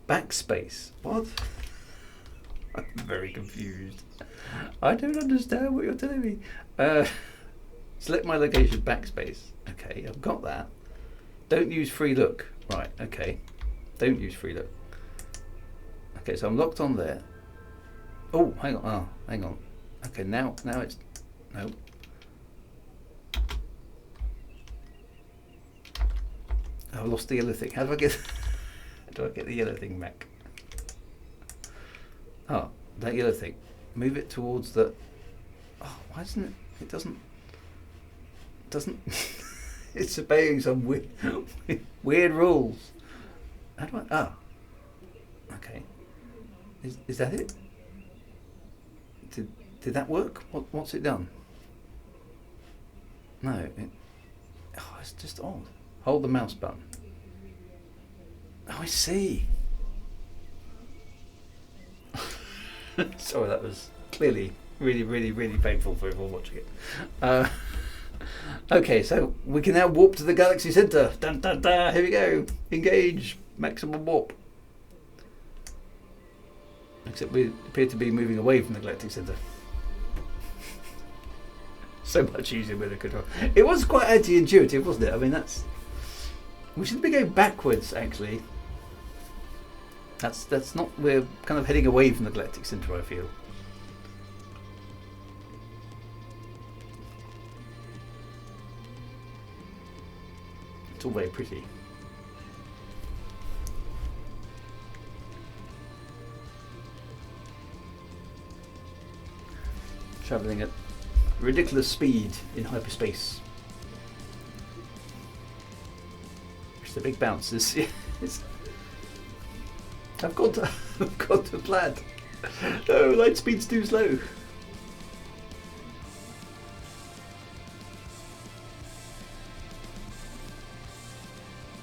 Backspace. What? I'm very confused. I don't understand what you're telling me. Select my location, backspace. Okay, I've got that. Don't use free look. Right, okay. Don't use free look. Okay, so I'm locked on there. Oh, hang on. Oh, hang on. Okay, now it's... No. I lost the yellow thing. How do I get the yellow thing back? Oh, that yellow thing. Move it towards the... Oh, why isn't it... It doesn't... It's obeying some weird rules. How do I... Ah. Okay. Is that it? Did that work? What's it done? No. It's just odd. Hold the mouse button. Oh, I see. Sorry, that was clearly really painful for everyone watching it. Okay, so we can now warp to the galaxy center. Dun dun dun! Here we go. Engage. Maximum warp. Except we appear to be moving away from the galactic center. So much easier with the control. It was quite anti-intuitive, wasn't it? I mean, we should be going backwards, actually. That's not. We're kind of heading away from the galactic center, I feel. It's all very pretty. Travelling at ridiculous speed in hyperspace. It's the big bounces. I've got to plan. No, light speed's too slow.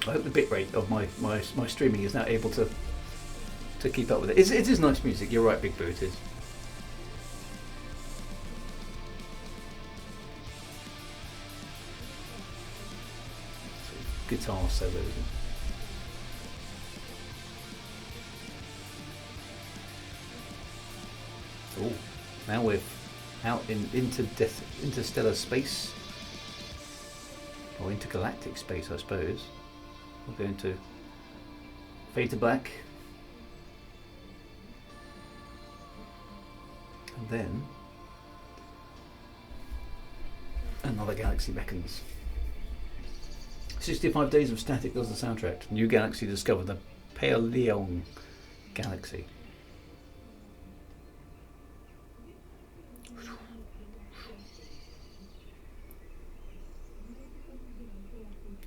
I hope the bitrate of my streaming is now able to keep up with it. It is nice music. You're right, Big Boo. It is. Guitar solos. Oh, now we're out in interstellar space, or intergalactic space, I suppose. We're going to fade to black. And then another galaxy beckons. 65 Days of Static does the soundtrack. New galaxy discovered, the Paleong galaxy.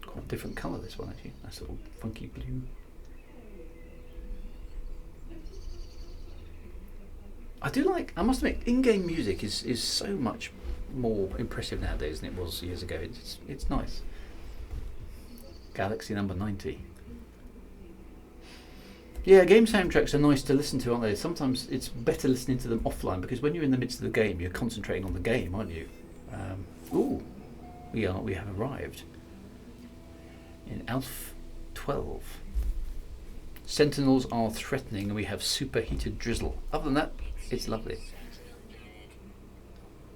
Quite a different colour this one actually. Nice little funky blue. I do like, I must admit, in-game music is so much more impressive nowadays than it was years ago. It's nice. Galaxy number 90. Yeah, game soundtracks are nice to listen to, aren't they? Sometimes it's better listening to them offline because when you're in the midst of the game, you're concentrating on the game, aren't you? Ooh, we have arrived in Alpha 12. Sentinels are threatening and we have superheated drizzle. Other than that, it's lovely.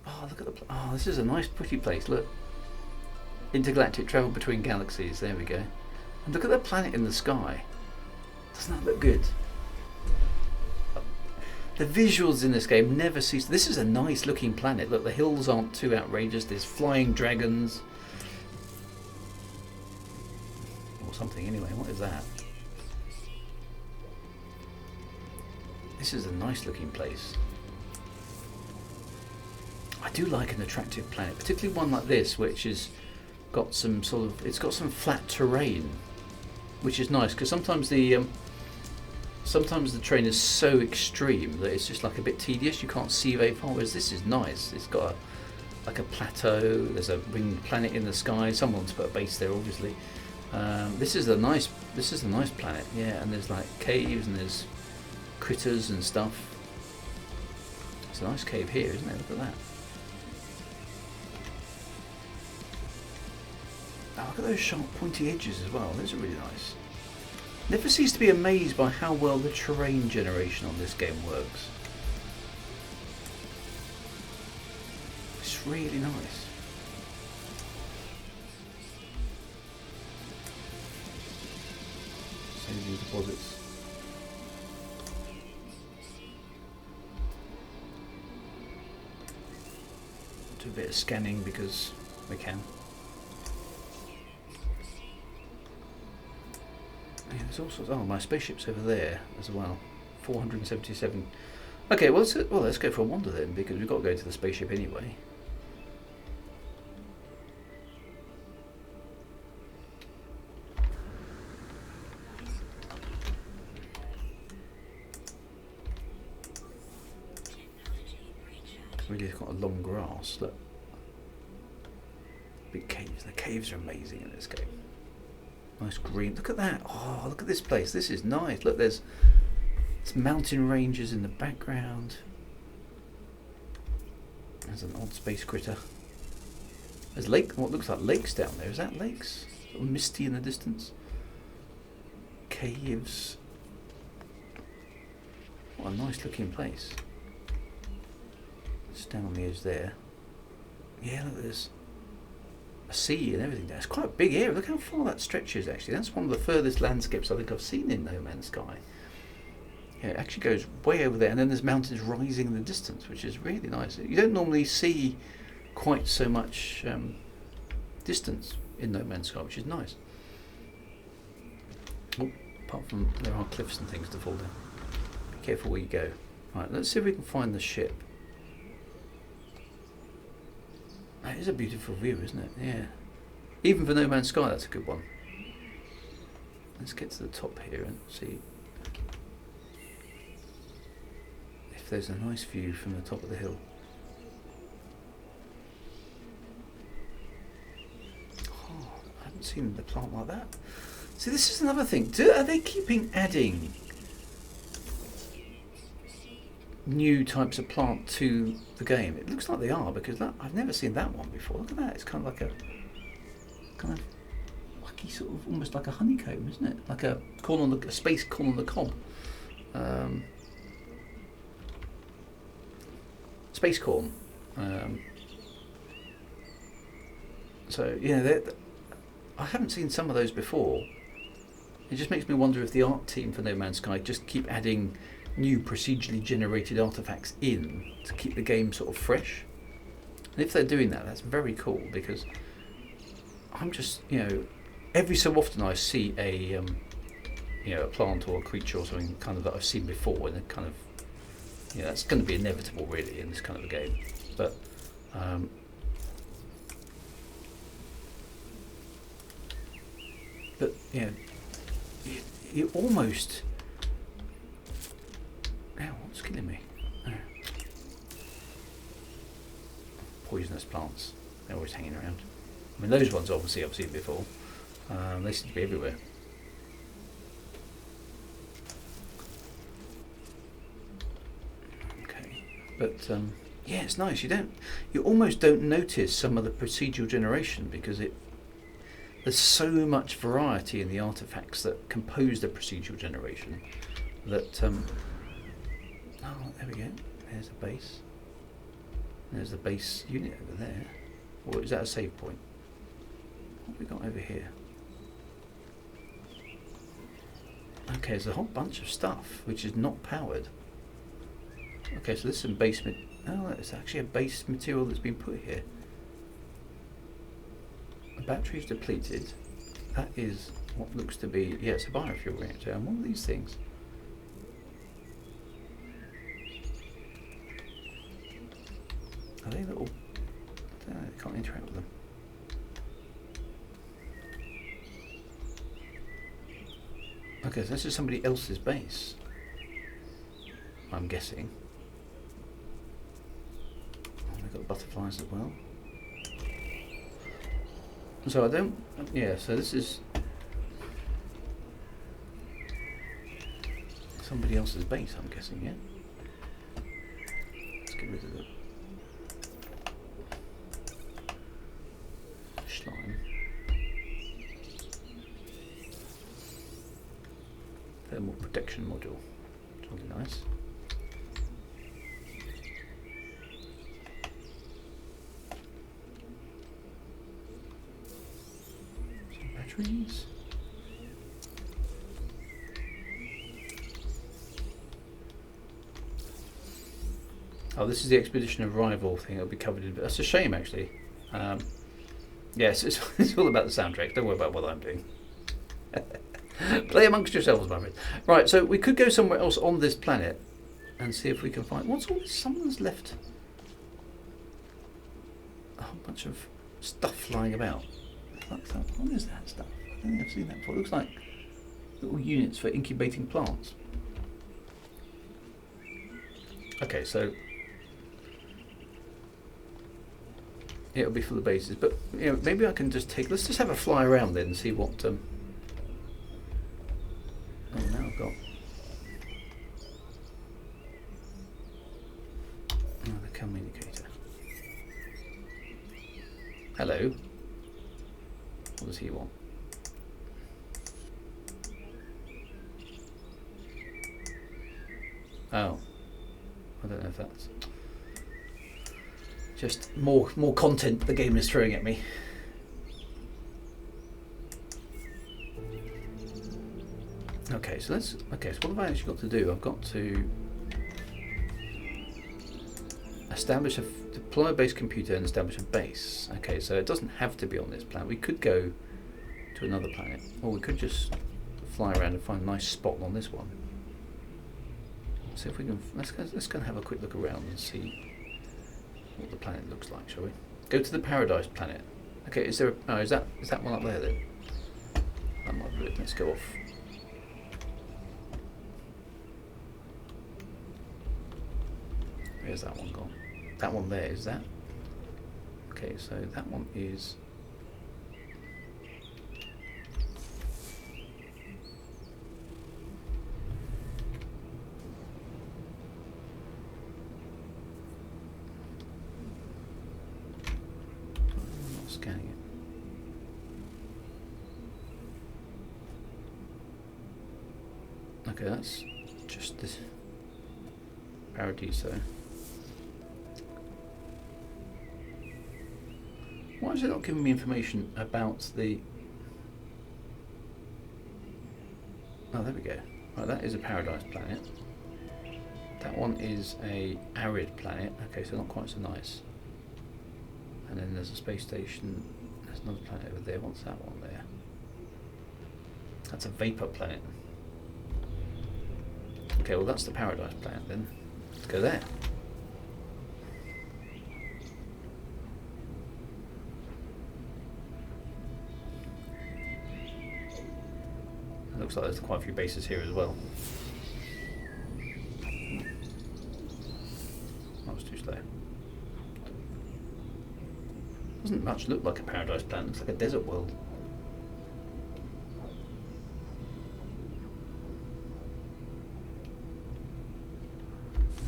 Oh, look at the... Oh, this is a nice, pretty place. Look. Intergalactic travel between galaxies. There we go. And look at the planet in the sky. Doesn't that look good? The visuals in this game never cease. This is a nice looking planet. Look, the hills aren't too outrageous. There's flying dragons. Or something anyway. What is that? This is a nice looking place. I do like an attractive planet, particularly one like this, which is got some sort of, it's got some flat terrain, which is nice because sometimes the terrain is so extreme that it's just like a bit tedious. You can't see very far. Whereas this is nice. It's got like a plateau. There's a ringed planet in the sky. Someone's put a base there, obviously. This is a nice planet. Yeah, and there's like caves and there's critters and stuff. It's a nice cave here, isn't it? Look at that. Oh, look at those sharp pointy edges as well. Those are really nice. Never cease to be amazed by how well the terrain generation on this game works. It's really nice. Saving deposits. Do a bit of scanning because we can. Yeah, there's all sorts. Oh, my spaceship's over there as well. 477. Okay, well let's go for a wander then because we've got to go to the spaceship anyway. Really got a long grass. Look, big caves. The caves are amazing in this game. Nice green. Look at that. Oh, look at this place. This is nice. Look, there's mountain ranges in the background. There's an odd space critter. There's what looks like lakes down there. Is that lakes? Sort of misty in the distance. Caves. What a nice looking place. Just down on the edge there. Yeah, look, there's a sea and everything there. It's quite a big area. Look how far that stretches actually. That's one of the furthest landscapes I think I've seen in No Man's Sky. Yeah, it actually goes way over there and then there's mountains rising in the distance, which is really nice. You don't normally see quite so much distance in No Man's Sky, which is nice. Oh, apart from there are cliffs and things to fall down. Be careful where you go. Right, let's see if we can find the ship. That is a beautiful view, isn't it? Yeah. Even for No Man's Sky, that's a good one. Let's get to the top here and see if there's a nice view from the top of the hill. Oh, I haven't seen the plant like that. See, this is another thing. Are they keeping adding new types of plant to the game? It looks like they are because I've never seen that one before. Look at that. It's kind of like a wacky sort of almost like a honeycomb, isn't it? Like a space corn on the cob. Space corn. So yeah, I haven't seen some of those before. It just makes me wonder if the art team for No Man's Sky just keep adding new procedurally generated artifacts in to keep the game sort of fresh. And if they're doing that, that's very cool, because I'm just, every so often I see a plant or a creature or something kind of that I've seen before, and it kind of, that's going to be inevitable really in this kind of a game. But you almost. Ow, what's killing me? Oh. Poisonous plants. They're always hanging around. I mean, those ones obviously I've seen before. They seem to be everywhere. Okay, but yeah, it's nice. You almost don't notice some of the procedural generation, because there's so much variety in the artifacts that compose the procedural generation that. Oh, there we go. There's a base. There's the base unit over there. Or is that a save point? What have we got over here? Okay, there's a whole bunch of stuff which is not powered. Okay, so this is some base. Oh, it's actually a base material that's been put here. The battery's depleted. That is what looks to be. Yeah, it's a biofuel reactor. And what are these things? Are they little? I don't know, I can't interact with them. Okay, so this is somebody else's base, I'm guessing. Oh, they've got butterflies as well. So I don't. Yeah, so this is somebody else's base, I'm guessing, yeah? Let's get rid of the slime. Thermal protection module. It's really nice. Some batteries. Oh, this is the expedition arrival thing. It'll be covered in. That's a shame, actually. Yes, it's all about the soundtrack. Don't worry about what I'm doing. Play amongst yourselves, my friend. Right, so we could go somewhere else on this planet and see if we can find. What's all this? Someone's left a whole bunch of stuff lying about. What is that stuff? I don't think I've seen that before. It looks like little units for incubating plants. Okay, so it'll be for the bases, but maybe I can just take. Let's just have a fly around then and see what. Oh, now I've got. Oh, the communicator. Hello. What does he want? Oh, I don't know if that's just more content the game is throwing at me. Okay, so so what have I actually got to do? I've got to deploy a base computer and establish a base. Okay, so it doesn't have to be on this planet. We could go to another planet, or we could just fly around and find a nice spot on this one. See if we can. Let's go and have a quick look around and see what the planet looks like, shall we? Go to the Paradise planet. Okay, is that one up there then? That might be it. Let's go off. Where's that one gone? That one there, is that? Okay, so that one is. I'm not scanning it. Okay, that's just this Paradiso. Why is it not giving me information about the... Oh, there we go. Right, that is a Paradise planet. That one is a arid planet. Okay, so not quite so nice. And then there's a space station. There's another planet over there. What's that one there? That's a vapor planet. Okay, well that's the paradise planet then. Let's go there. It looks like there's quite a few bases here as well. That was too slow. Doesn't much look like a paradise planet, looks like a desert world.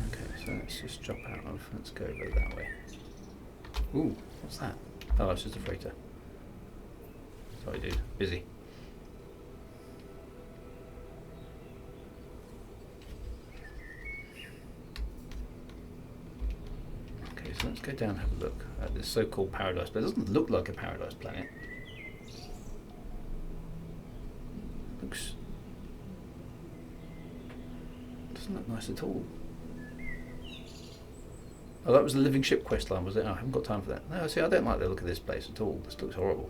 Okay, so let's just drop out of, let's go over that way. Ooh, what's that? Oh, it's just a freighter. Sorry dude, busy. So let's go down and have a look at this so-called paradise planet. It doesn't look like a paradise planet. Looks... doesn't look nice at all. Oh, that was the living ship quest line, was it? Oh, I haven't got time for that. No, see, I don't like the look of this place at all. This looks horrible.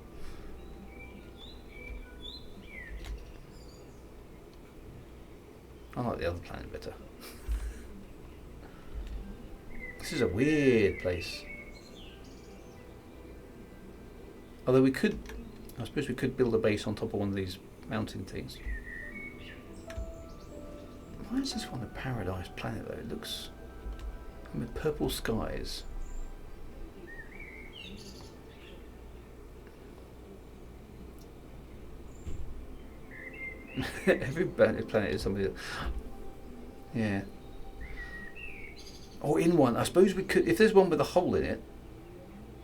I like the other planet better. This is a weird place. Although we could, I suppose we could build a base on top of one of these mountain things. Why is this one a paradise planet though? It looks, with purple skies. Every planet is somebody that, yeah. Or in one, I suppose we could, if there's one with a hole in it,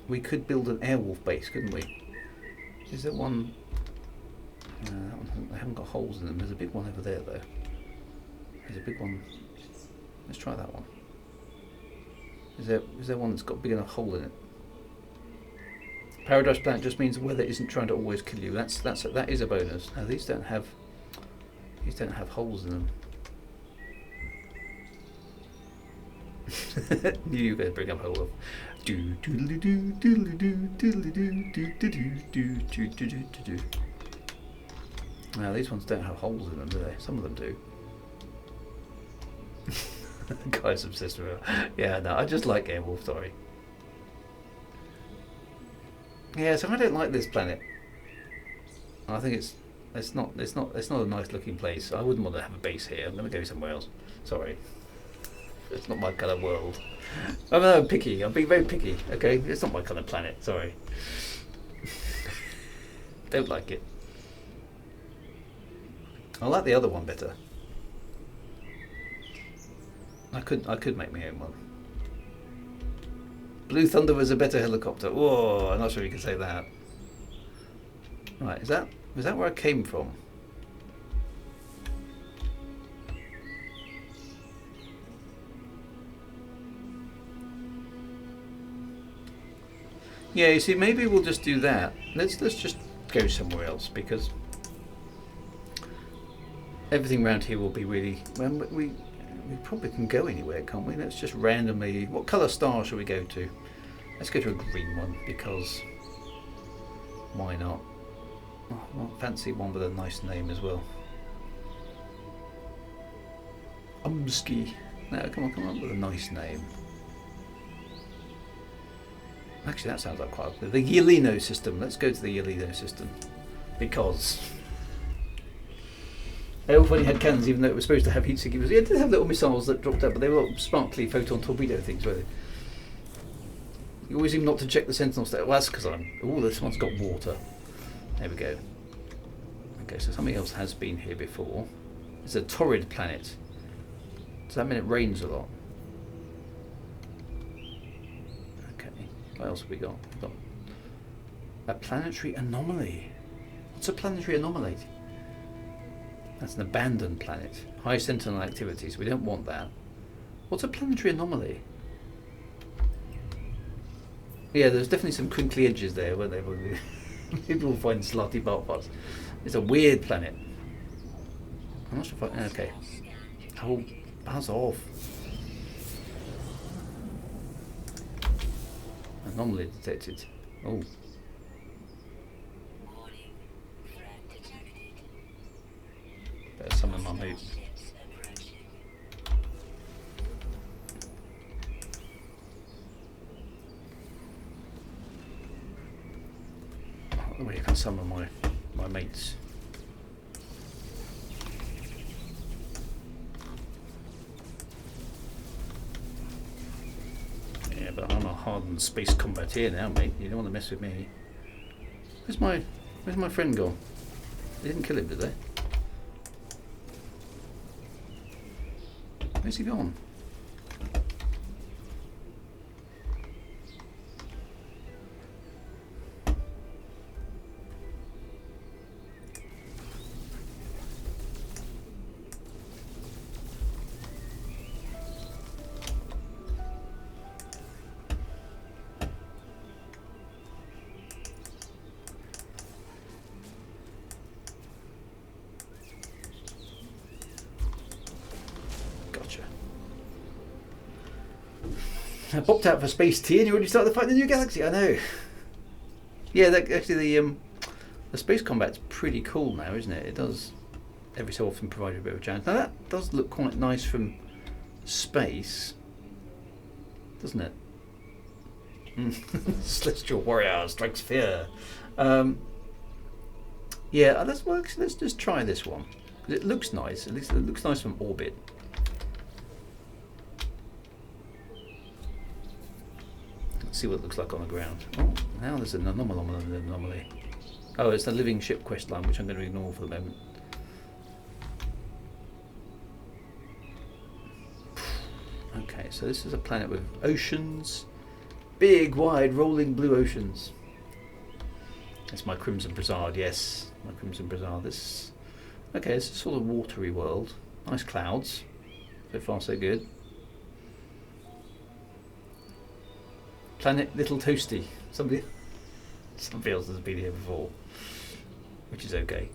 we could build an airwolf base, couldn't we? Is there one? No, that one, they haven't got holes in them. There's a big one over there though. There's a big one. Let's try that one. Is there one that's got a big enough hole in it? Paradise planet just means the weather isn't trying to always kill you. That is a bonus. Now these don't have holes in them. Knew you were going to bring up a whole of do doodly doo doodly doo doodly doo doodly doo doo doo doo doo. Now these ones don't have holes in them, do they? Some of them do. The guy's obsessed with it. Yeah, no, I just like Airwolf, sorry. Yeah, so I don't like this planet. I think it's not a nice looking place. I wouldn't want to have a base here. I'm gonna go somewhere else. Sorry. It's not my kind of world. I'm picky. I'm being very picky. Okay, it's not my kind of planet. Sorry. Don't like it. I like the other one better. I could make my own one. Blue Thunder was a better helicopter. Whoa, I'm not sure you can say that. Right, is that where I came from? Yeah, you see, maybe we'll just do that. Let's just go somewhere else because everything around here will be really. Well, we probably can go anywhere, can't we? Let's just randomly. What colour star should we go to? Let's go to a green one because why not? Oh, I fancy one with a nice name as well. Umski. No, come on, with a nice name. Actually, that sounds like quite a... The Yeleno system. Let's go to the Yeleno system. Because... they all funny had cannons, even though it was supposed to have heat seekers. Yeah, it did have little missiles that dropped out, but they were little sparkly photon torpedo things, were they? You always seem not to check the sentinel state. Well, that's because I'm... Oh, this one's got water. There we go. Okay, so something else has been here before. It's a torrid planet. Does that mean it rains a lot? What else have we got? We've got a planetary anomaly. What's a planetary anomaly? That's an abandoned planet. High sentinel activities. We don't want that. What's a planetary anomaly? Yeah, there's definitely some crinkly edges there, weren't there? People will find slotty bark parts. It's a weird planet. I'm not sure if I... Okay. Oh, buzz off. Anomaly detected. Oh. Better summon my mate. Oh, you can summon my mates. Yeah, but I'm a hardened space combateer now, mate. You don't want to mess with me. Where's my friend gone? They didn't kill him, did they? Where's he gone? I popped out for space tea and you already started the fight in the new galaxy. I know. Yeah, actually the space combat's pretty cool now, isn't it? It does every so often provide a bit of a challenge. Now that does look quite nice from space, doesn't it? Celestial warrior strikes fear. Yeah, let's just try this one. It looks nice. At least it looks nice from orbit. See what it looks like on the ground. Oh, now there's an anomaly. Oh, it's the living ship quest line, which I'm going to ignore for the moment. Okay, so this is a planet with oceans, big, wide, rolling blue oceans. It's my Crimson Brassard, yes, my Crimson Brassard. Okay, it's a sort of watery world. Nice clouds. So far, so good. Planet Little Toasty. Somebody else has been here before, which is okay.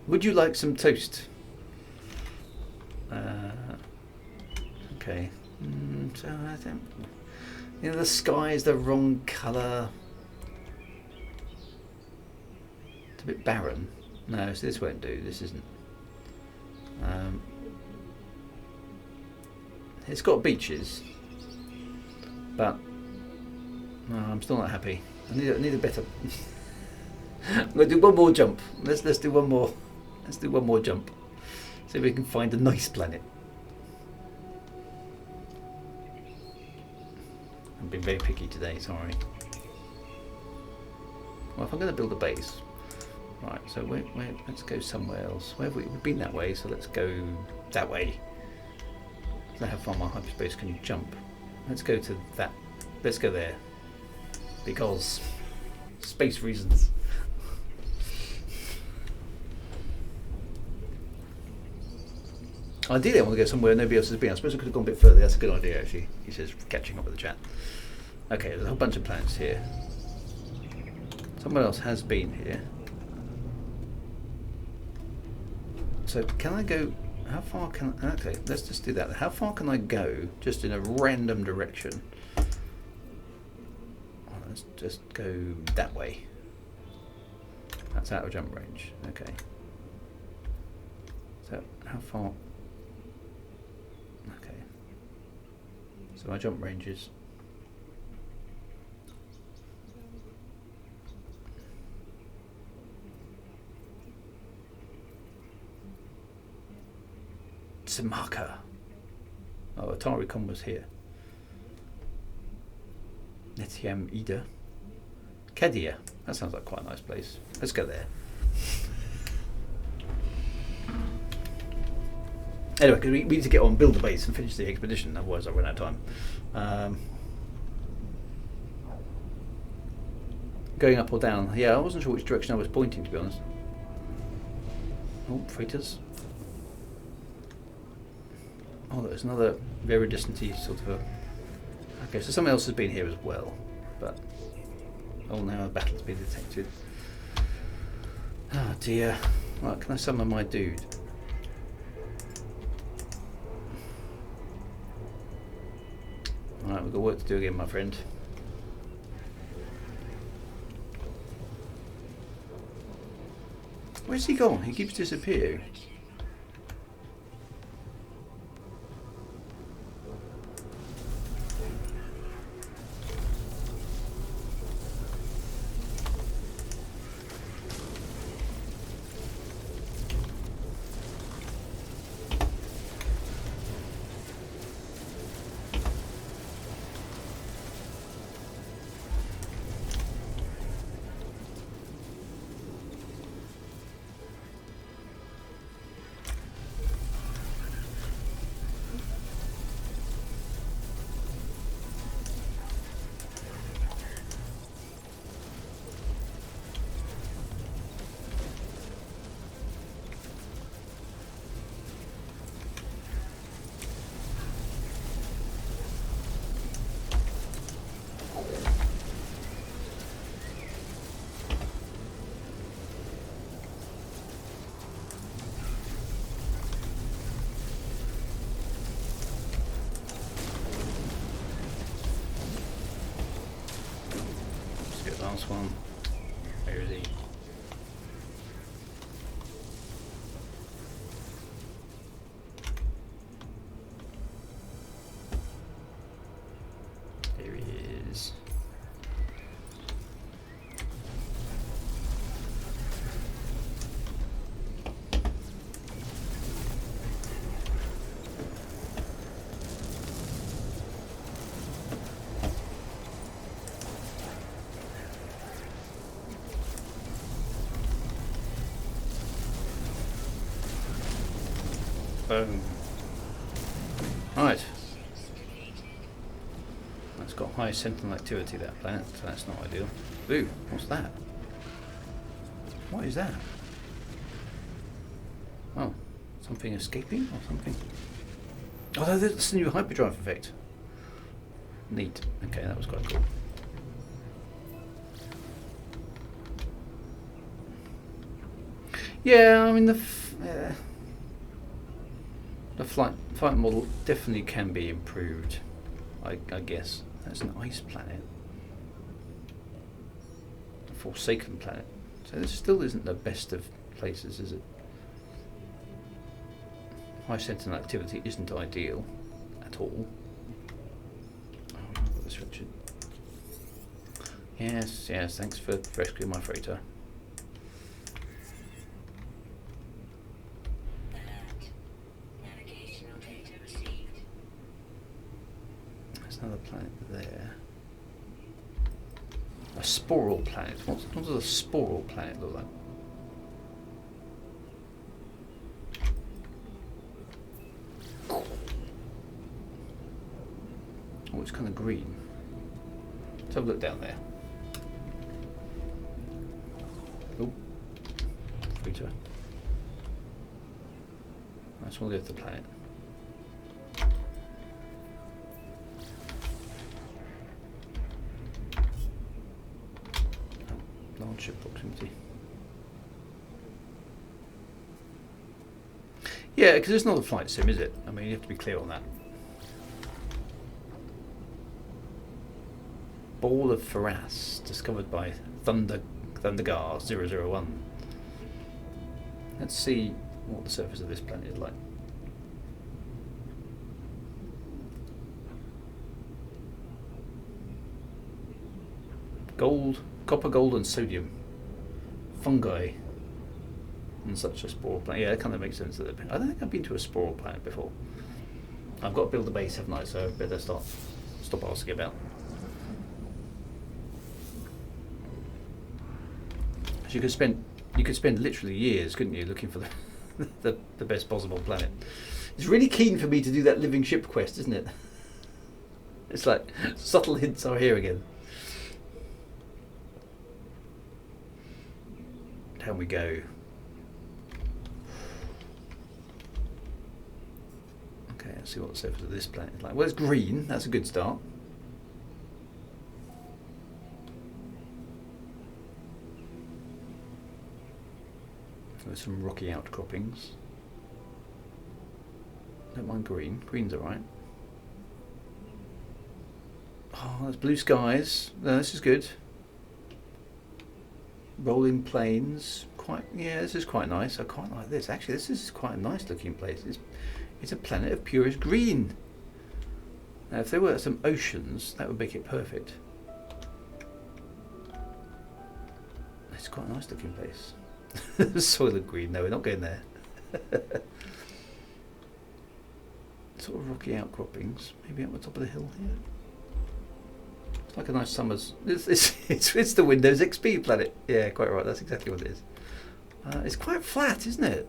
Would you like some toast? Okay. So I don't. The sky is the wrong colour. It's a bit barren. No, so this won't do. This isn't. It's got beaches, but no, I'm still not happy. I need a better. I'm going to do one more jump. Let's do one more. Let's do one more jump. See if we can find a nice planet. I've been very picky today. Sorry. Well, if I'm going to build a base, right? So wait, let's go somewhere else. We've been that way, so let's go that way. How far my hyperspace can jump. Let's go to that. Let's go there. Because space reasons. Ideally I want to go somewhere nobody else has been. I suppose I could have gone a bit further. That's a good idea actually. He says, catching up with the chat. Okay, there's a whole bunch of planets here. Someone else has been here. So can I go? How far can I, okay, let's just do that. How far can I go just in a random direction? Well, let's just go that way. That's out of jump range. Okay. So how far? Okay. So my jump range is Samaka. Oh, Ataricon was here. Netiam Ida. Kedia. That sounds like quite a nice place. Let's go there. Anyway, because we need to get on, build the base and finish the expedition, otherwise I'll run out of time. Going up or down? Yeah, I wasn't sure which direction I was pointing, to be honest. Oh, freighters. Oh, there's another very distanty sort of a... Okay, so someone else has been here as well, but... Oh, now a battle's been detected. Oh dear. Right, can I summon my dude? Alright, we've got work to do again, my friend. Where's he gone? He keeps disappearing. Last one. Where is he? There he is. Boom. Right. That's got high sentinel activity, that planet, so that's not ideal. Ooh, what's that? What is that? Oh, something escaping or something? Oh, that's the new hyperdrive effect. Neat. Okay, that was quite cool. Yeah, I mean the flight model definitely can be improved. I guess that's an ice planet, a forsaken planet. So this still isn't the best of places, is it? High sentinel activity isn't ideal at all. Oh, I've got this Richard. Yes, yes. Thanks for rescuing my freighter. Another planet there. A sporal planet. What does a sporal planet look like? Oh, it's kind of green. Let's have a look down there. Oh, Fruiter. That's one of the planet. Large proximity. Yeah, because it's not a flight sim, is it? I mean, you have to be clear on that. Ball of Faras, discovered by Thundergar 001. Let's see what the surface of this planet is like. Gold, copper, gold, and sodium. Fungi. And such a sporal planet. Yeah, that kind of makes sense. I don't think I've been to a sporal planet before. I've got to build a base, haven't I? So I better stop asking about. You could spend literally years, couldn't you, looking for the best possible planet. It's really keen for me to do that living ship quest, isn't it? It's like subtle hints are here again. Down we go. Okay, let's see what the surface of this planet is like. Well, it's green. That's a good start. There's some rocky outcroppings. Don't mind green. Green's alright. Oh, there's blue skies. No, this is good. Rolling plains. This is quite nice. I quite like this. Actually, this is quite a nice looking place. It's a planet of purest green. Now, if there were some oceans, that would make it perfect. It's quite a nice looking place. Soil of green. No, we're not going there. Sort of rocky outcroppings. Maybe up the top of the hill here. It's like a nice summer's. It's the Windows XP planet. Yeah, quite right. That's exactly what it is. It's quite flat, isn't it?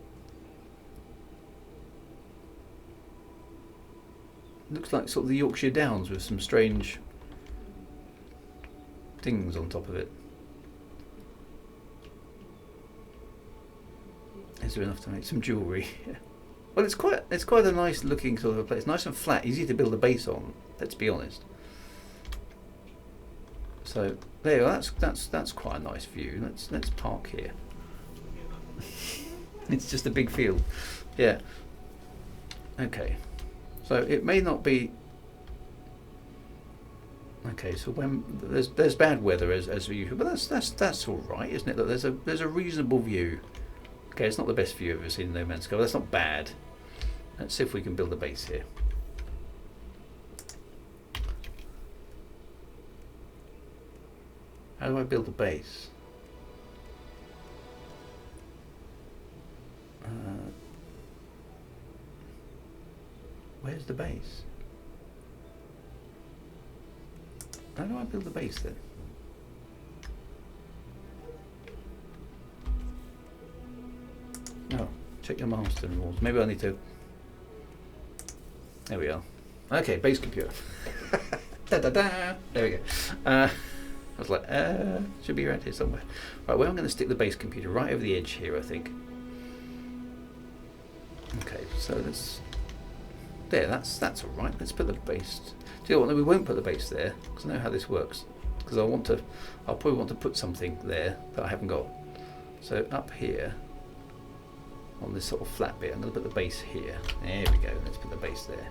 Looks like sort of the Yorkshire Downs with some strange things on top of it. Is there enough to make some jewellery? Well, it's quite a nice looking sort of a place. Nice and flat, easy to build a base on. Let's be honest. So there you go. That's quite a nice view. Let's park here. It's just a big field. Yeah. Okay. So it may not be. Okay. So when there's bad weather as usual, but that's all right, isn't it? Look, there's a reasonable view. Okay, it's not the best view I've ever seen in No Man's Sky. That's not bad. Let's see if we can build a base here. How do I build a base? Where's the base? How do I build a base then? Oh, check your milestone rules. Maybe I need to. There we are. Okay, base computer. Da da da. There we go. I was like, should be around here somewhere. Right, well, I'm going to stick the base computer right over the edge here, I think. Okay, so let's. There, that's all right. Let's put the base. Do you know what? No, we won't put the base there because I know how this works. Because I'll probably want to put something there that I haven't got. So up here, on this sort of flat bit, I'm going to put the base here. There we go. Let's put the base there.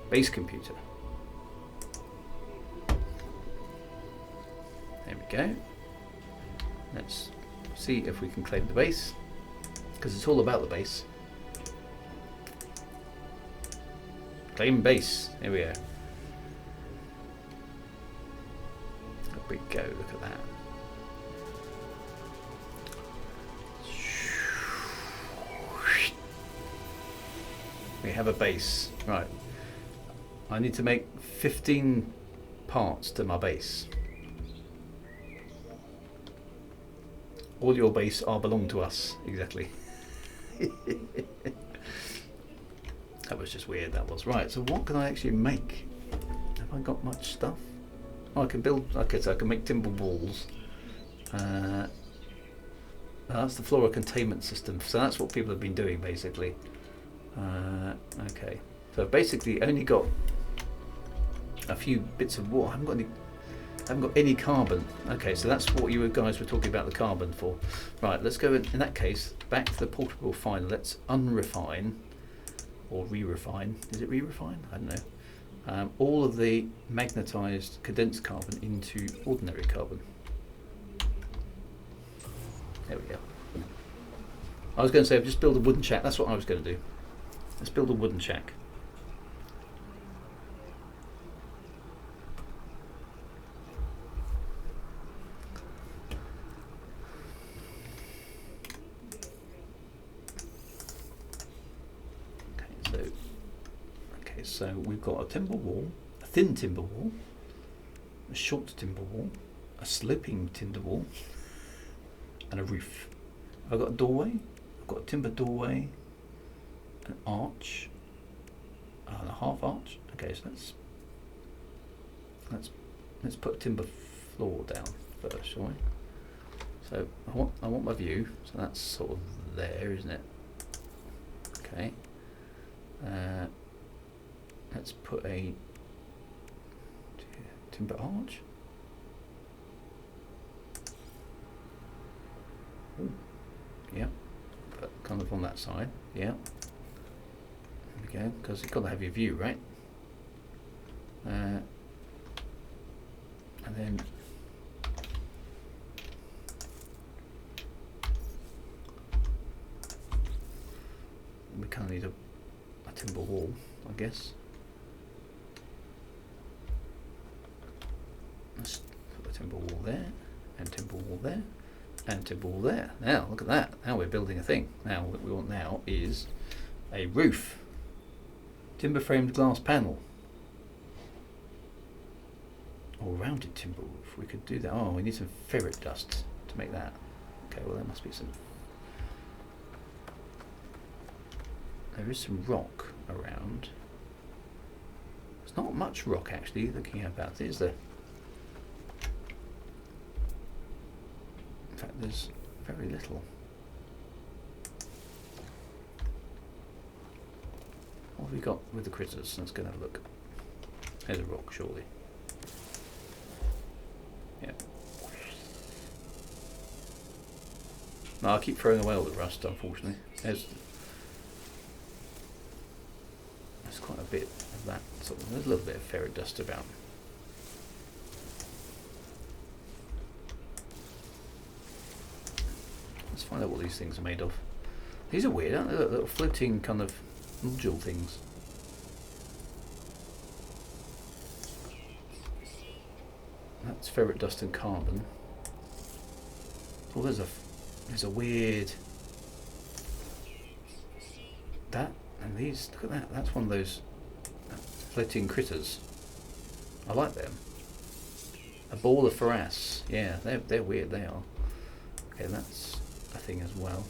Base computer. There we go. Let's see if we can claim the base, because it's all about the base. Claim base. There we go. Up we go. Look at that. We have a base. Right. I need to make 15 parts to my base. All your base are belong to us. Exactly. That was just weird, that was. Right, so what can I actually make? Have I got much stuff? Oh, I can build, okay, so I can make timber walls. That's the flora containment system. So that's what people have been doing, basically. Okay, so I've basically only got a few bits of wood. I haven't got any carbon. Okay, so that's what you guys were talking about the carbon for. Right, let's go in that case back to the portable refiner. Let's unrefine or re-refine. Is it re-refine? I don't know. All of the magnetized condensed carbon into ordinary carbon. There we go. I was going to say just build a wooden shack. That's what I was going to do. Let's build a wooden shack. So we've got a timber wall, a thin timber wall, a short timber wall, a sloping timber wall, and a roof. I've got a doorway. I've got a timber doorway, an arch, and a half arch. Okay, so let's put a timber floor down first, shall we? So I want my view. So that's sort of there, isn't it? Okay. Let's put a timber arch. Ooh. Yeah, but kind of on that side. Yeah. There we go, because you've got to have your view, right? guess. Let's put the timber wall there, and timber wall there, and timber wall there. Now, look at that. Now we're building a thing. Now, what we want now is a roof. Timber framed glass panel. Or rounded timber roof. We could do that. Oh, we need some ferret dust to make that. Okay, well there must be some. There is some rock around. There's not much rock actually, looking about it, is there? In fact, there's very little. What have we got with the critters? Let's go and have a look. There's a rock, surely. Yeah. No, I keep throwing away all the rust, unfortunately. There's quite a bit of that. There's a little bit of ferret dust about. Let's find out what these things are made of. These are weird, aren't they? Little floating kind of nodule things. That's ferret dust and carbon. Oh, there's a weird. That and these. Look at that. That's one of those floating critters. I like them. A ball of Faras. Yeah, they're weird. They are. Okay, that's a thing as well.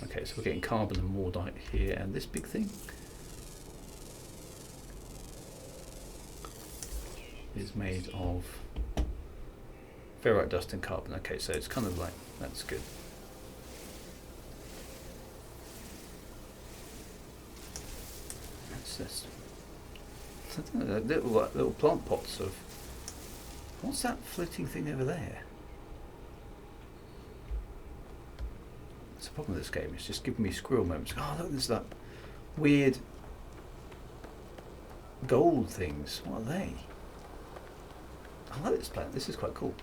Okay, so we're getting carbon and mordite here, and this big thing is made of ferrite dust and carbon. Okay, so it's kind of like, that's good. That's this. Little plant pots of. What's that floating thing over there? That's the problem with this game. It's just giving me squirrel moments. Oh, look, there's that weird gold things. What are they? I like this plant. This is quite cool.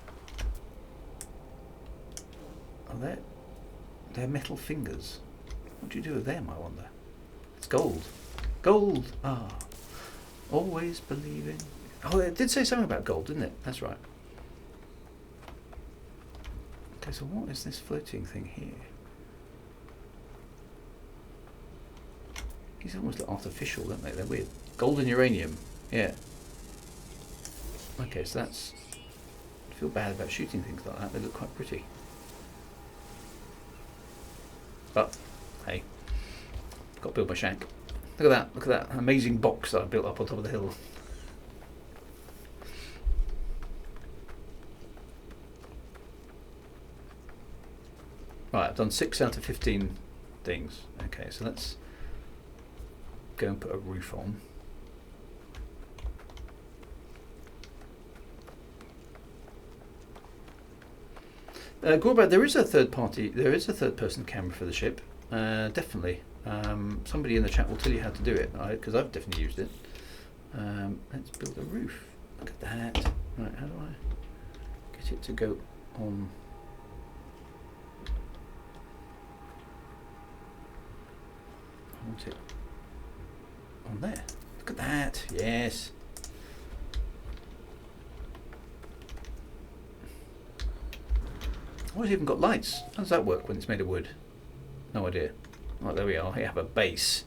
Oh, they're metal fingers. What do you do with them, I wonder? It's gold. Gold! Ah. Always believing. Oh, it did say something about gold, didn't it? That's right. Okay, so what is this floating thing here? These almost look artificial, don't they? They're weird. Gold and uranium. Yeah. Okay, so that's. I feel bad about shooting things like that. They look quite pretty. But hey, got to build my shack. Look at that! Look at that amazing box that I built up on top of the hill. Right, I've done 6 out of 15 things. Okay, so let's go and put a roof on. Gorbad, there is a third person camera for the ship. Definitely. Somebody in the chat will tell you how to do it, because I've definitely used it. Let's build a roof. Look at that. Right, how do I get it to go on? I want it on there. Look at that. Yes. Oh, it's even got lights. How does that work when it's made of wood? No idea. Right, there we are. Here I have a base.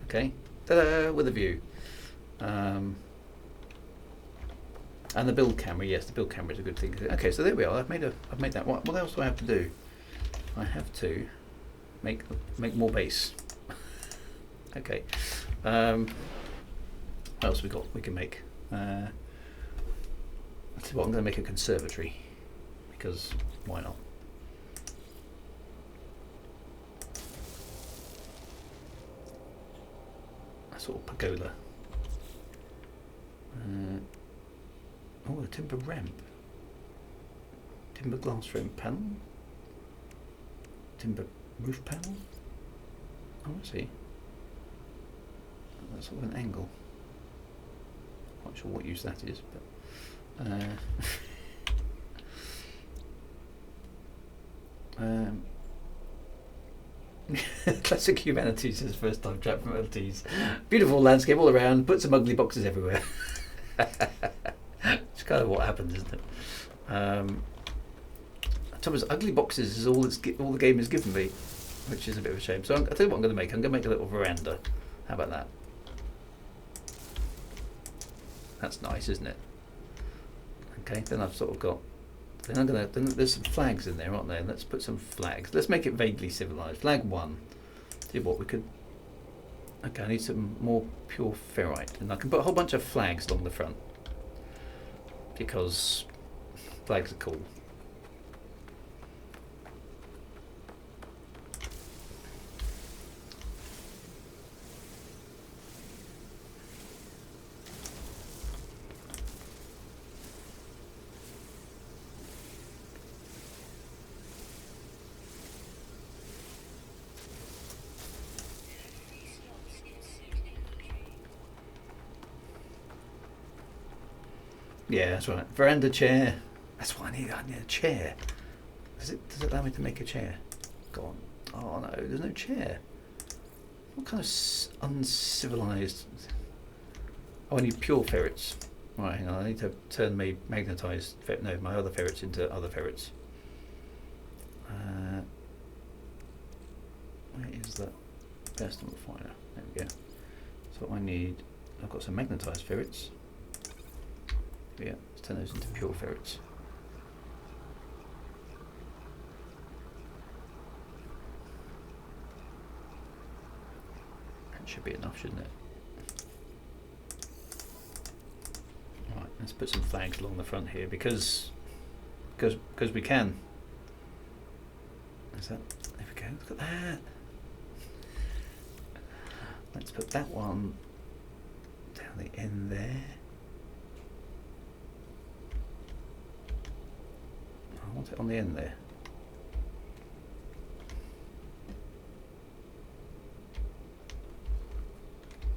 Okay. Ta-da! With a view. And the build camera. Yes, the build camera is a good thing. Okay, so there we are. I've made that. What else do I have to do? I have to make more base. Okay. What else we got? We can make. Let's see what I'm going to make a conservatory, because why not? A sort of pagoda. Oh, a timber ramp. Timber glass frame panel. Timber roof panel. Oh, I see. That's sort of an angle. Not sure what use that is, but Classic humanities is first time chat from LTs. Beautiful landscape all around, put some ugly boxes everywhere. It's kind of what happens, isn't it? Thomas, ugly boxes is all the game has given me, which is a bit of a shame. So I'll tell you what I'm going to make. I'm going to make a little veranda. How about that? That's nice, isn't it? Okay, then I've sort of got. Then there's some flags in there, aren't there? Let's put some flags. Let's make it vaguely civilized. Flag 1. See what we could. Okay, I need some more pure ferrite, and I can put a whole bunch of flags along the front because flags are cool. Yeah, that's right. Veranda chair. That's what I need. I need a chair. Does it allow me to make a chair? Go on. Oh no, there's no chair. What kind of uncivilized? Oh, I need pure ferrets. Right, hang on. I need to turn my magnetized. No, my other ferrets into other ferrets. Where is that best amplifier? There we go. So I need. I've got some magnetized ferrets. Yeah, let's turn those into pure ferrets. That should be enough, shouldn't it? Right, let's put some flags along the front here because we can. Is that? There we go. Look at that. Let's put that one down the end there. I want it on the end there.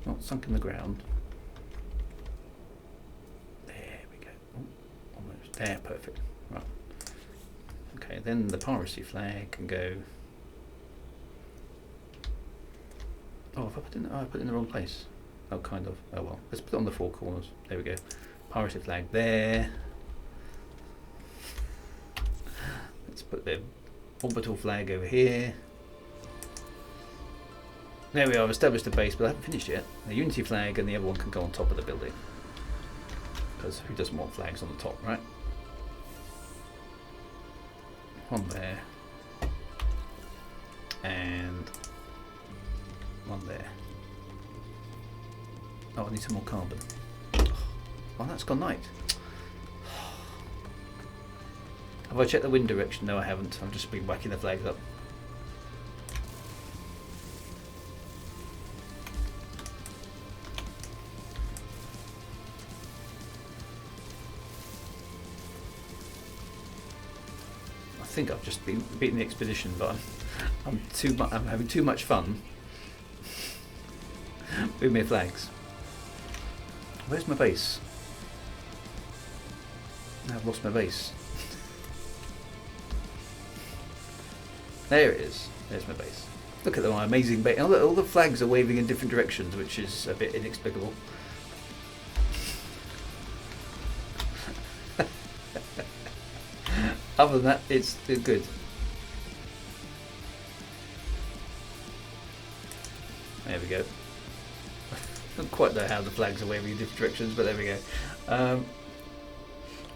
Not sunk in the ground. There we go. Oh, almost there, perfect. Right. Okay, then the piracy flag can go. Oh, have I put I put it in the wrong place. Oh, kind of. Oh well. Let's put it on the four corners. There we go. Piracy flag there. Let's put the orbital flag over here. There we are, I've established the base, but I haven't finished yet. The unity flag and the other one can go on top of the building. Because who doesn't want flags on the top, right? One there. And one there. Oh, I need some more carbon. Oh, that's gone night. Have I checked the wind direction? No, I haven't. I've just been whacking the flags up. I think I've just been beating the expedition, but I'm having too much fun with my flags. Where's my base? Now I've lost my base. There it is. There's my base. Look at my amazing base. All the flags are waving in different directions, which is a bit inexplicable. Other than that, it's good. There we go. I don't quite know how the flags are waving in different directions, but there we go.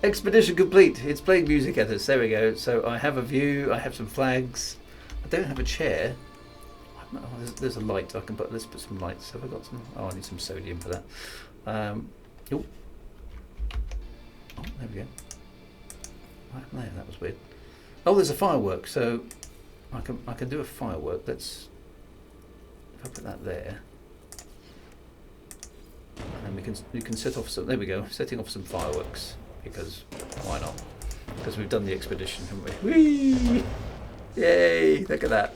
Expedition complete. It's playing music at us. There we go. So I have a view. I have some flags. I don't have a chair. Oh, there's a light. I can put. Let's put some lights. Have I got some? Oh, I need some sodium for that. Oh, there we go. What happened there? That was weird. Oh, there's a firework. So I can do a firework. Let's. If I put that there, and then we can set off some. There we go. Setting off some fireworks because why not? Because we've done the expedition, haven't we? Whee! Yay! Look at that.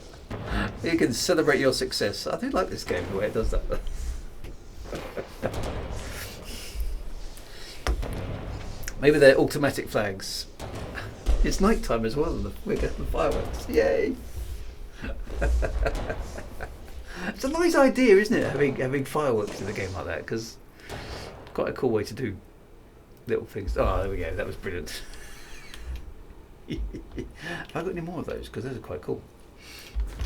You can celebrate your success. I do like this game the way it does that. Maybe they're automatic flags. It's night time as well. We get the fireworks. Yay! It's a nice idea, isn't it? Having fireworks in a game like that, because it's quite a cool way to do little things. Oh, there we go. That was brilliant. Have I got any more of those? Because those are quite cool.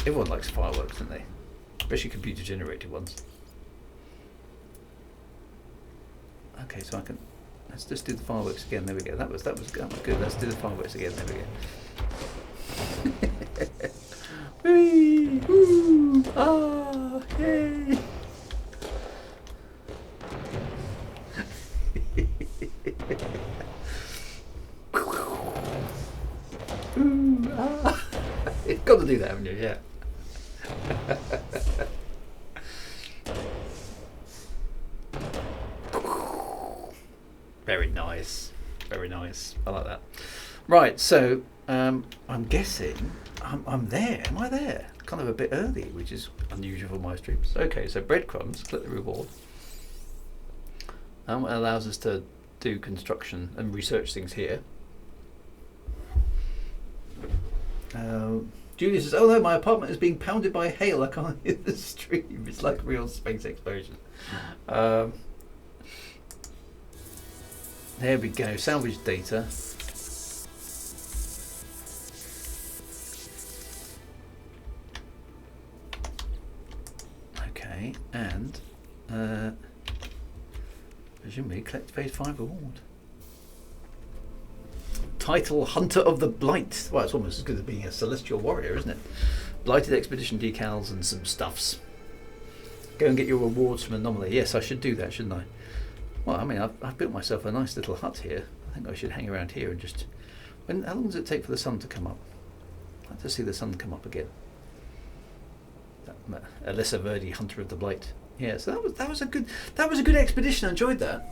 Everyone likes fireworks, don't they? Especially computer-generated ones. Okay, so I can. Let's just do the fireworks again. There we go. That was good. Let's do the fireworks again. There we go. Whee! Woo! Ah! Yay! Ooh, ah. You've got to do that, haven't you? Yeah. Very nice. Very nice. I like that. Right, so I'm guessing I'm there. Am I there? Kind of a bit early, which is unusual for my streams. Okay, so breadcrumbs, click the reward. It allows us to do construction and research things here. Julie says, oh no, my apartment is being pounded by hail. I can't hear the stream. It's like a real space explosion. There we go. Salvage data. Okay, and presumably collect phase 5 reward. Title Hunter of the Blight. Well, it's almost as good as being a celestial warrior, isn't it? Blighted expedition decals and some stuffs. Go and get your rewards from Anomaly. Yes, I should do that, shouldn't I? Well, I mean, I've built myself a nice little hut here. I think I should hang around here and just... How long does it take for the sun to come up? I'd like to see the sun come up again. Alyssa Verdi, Hunter of the Blight. Yeah, so that was a good expedition. I enjoyed that.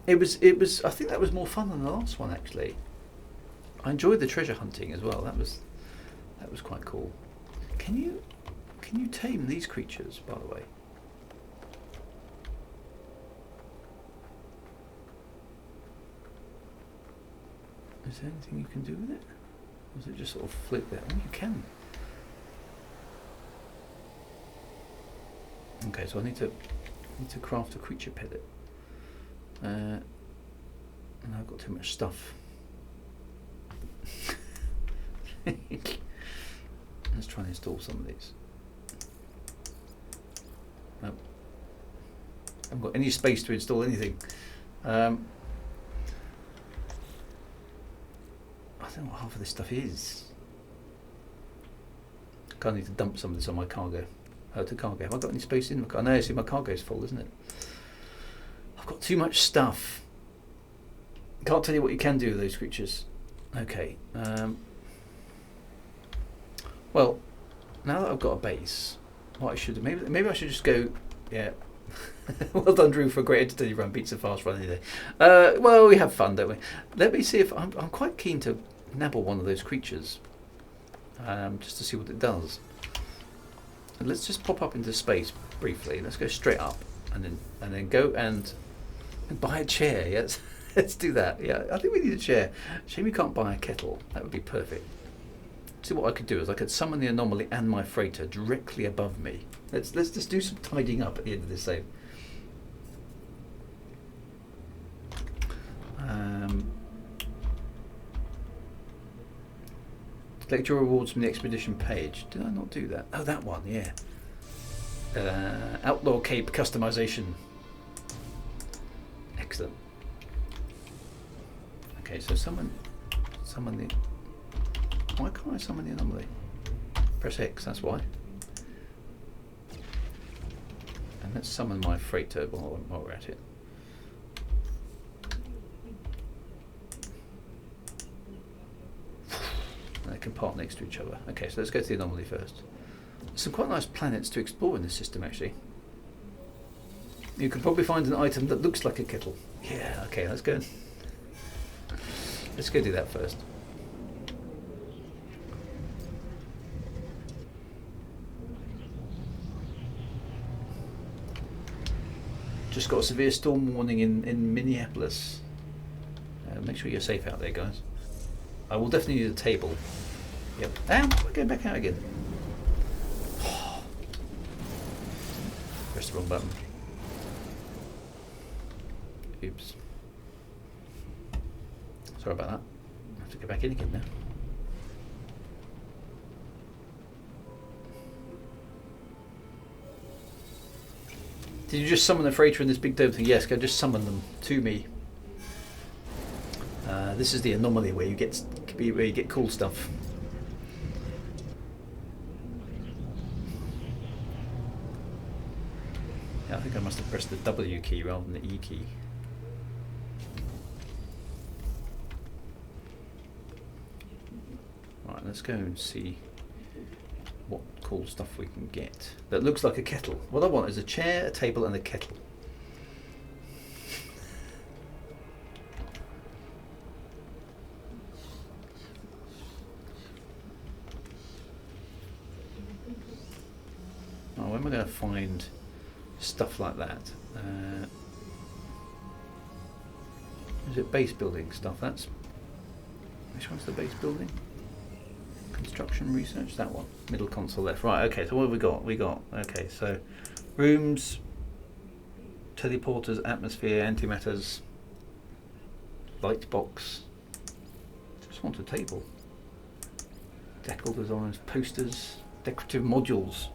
It was. I think that was more fun than the last one, actually. I enjoyed the treasure hunting as well. That was quite cool. Can you tame these creatures, by the way? Is there anything you can do with it? Or is it just sort of flip there? Oh, you can. Okay, so I need to craft a creature pellet. And I've got too much stuff. Let's try and install some of these. Nope. I haven't got any space to install anything. I don't know what half of this stuff is. I kind of need to dump some of this on my cargo. To cargo. Have I got any space in my cargo? No, see, my cargo's full, isn't it? I've got too much stuff. Can't tell you what you can do with those creatures. Okay. Well, now that I've got a base, what I should do, maybe I should just go. Yeah. Well done, Drew, for a great entertaining run. Beats a fast run any day. Well, we have fun, don't we? Let me see if I'm quite keen to nabble one of those creatures, just to see what it does. And let's just pop up into space briefly. Let's go straight up, and then go and buy a chair. Yes, let's do that. Yeah, I think we need a chair. Shame we can't buy a kettle. That would be perfect. See, what I could do is I could summon the anomaly and my freighter directly above me. Let's just do some tidying up at the end of this save. Collect your rewards from the expedition page. Did I not do that? Oh, that one, yeah. Outlaw Cape customization. Excellent. Okay, so summon the... Why can't I summon the anomaly? Press X, that's why. And let's summon my freighter while we're at it. And they can park next to each other. Okay, so let's go to the anomaly first. There's some quite nice planets to explore in this system, actually. You can probably find an item that looks like a kettle. Yeah, okay, let's go. Let's go do that first. Just got a severe storm warning in Minneapolis. Make sure you're safe out there, guys. I will definitely need a table. Yep. And we're going back out again. Press the wrong button. Oops. Sorry about that. I have to go back in again now. Did you just summon the freighter in this big dome thing? Yes, go just summon them to me. This is the anomaly where you get cool stuff. Yeah, I think I must have pressed the W key rather than the E key. Right, let's go and see what cool stuff we can get. That looks like a kettle. What I want is a chair, a table, and a kettle. Oh, where am I going to find stuff like that? Is it base building stuff? That's which one's the base building? Construction research, that one. Middle console left. Right, okay, so what have we got? Okay, so rooms, teleporters, atmosphere, antimatters, light box. Just want a table. Decor designs, posters, decorative modules,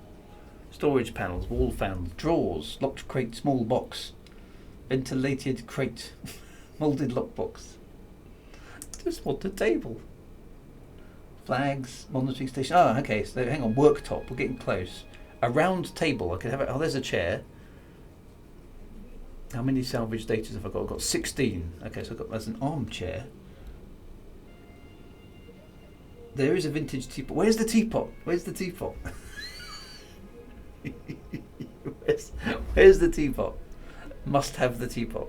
storage panels, wall fan, drawers, locked crate, small box, ventilated crate, moulded lockbox. Just want a table. Flags, monitoring station. Oh, okay, so hang on, worktop, we're getting close. A round table, I could have it. Oh, there's a chair. How many salvage data have I got? I've got 16. Okay, so there's an armchair. There is a vintage teapot. Where's the teapot? Where's the teapot? where's the teapot? Must have the teapot.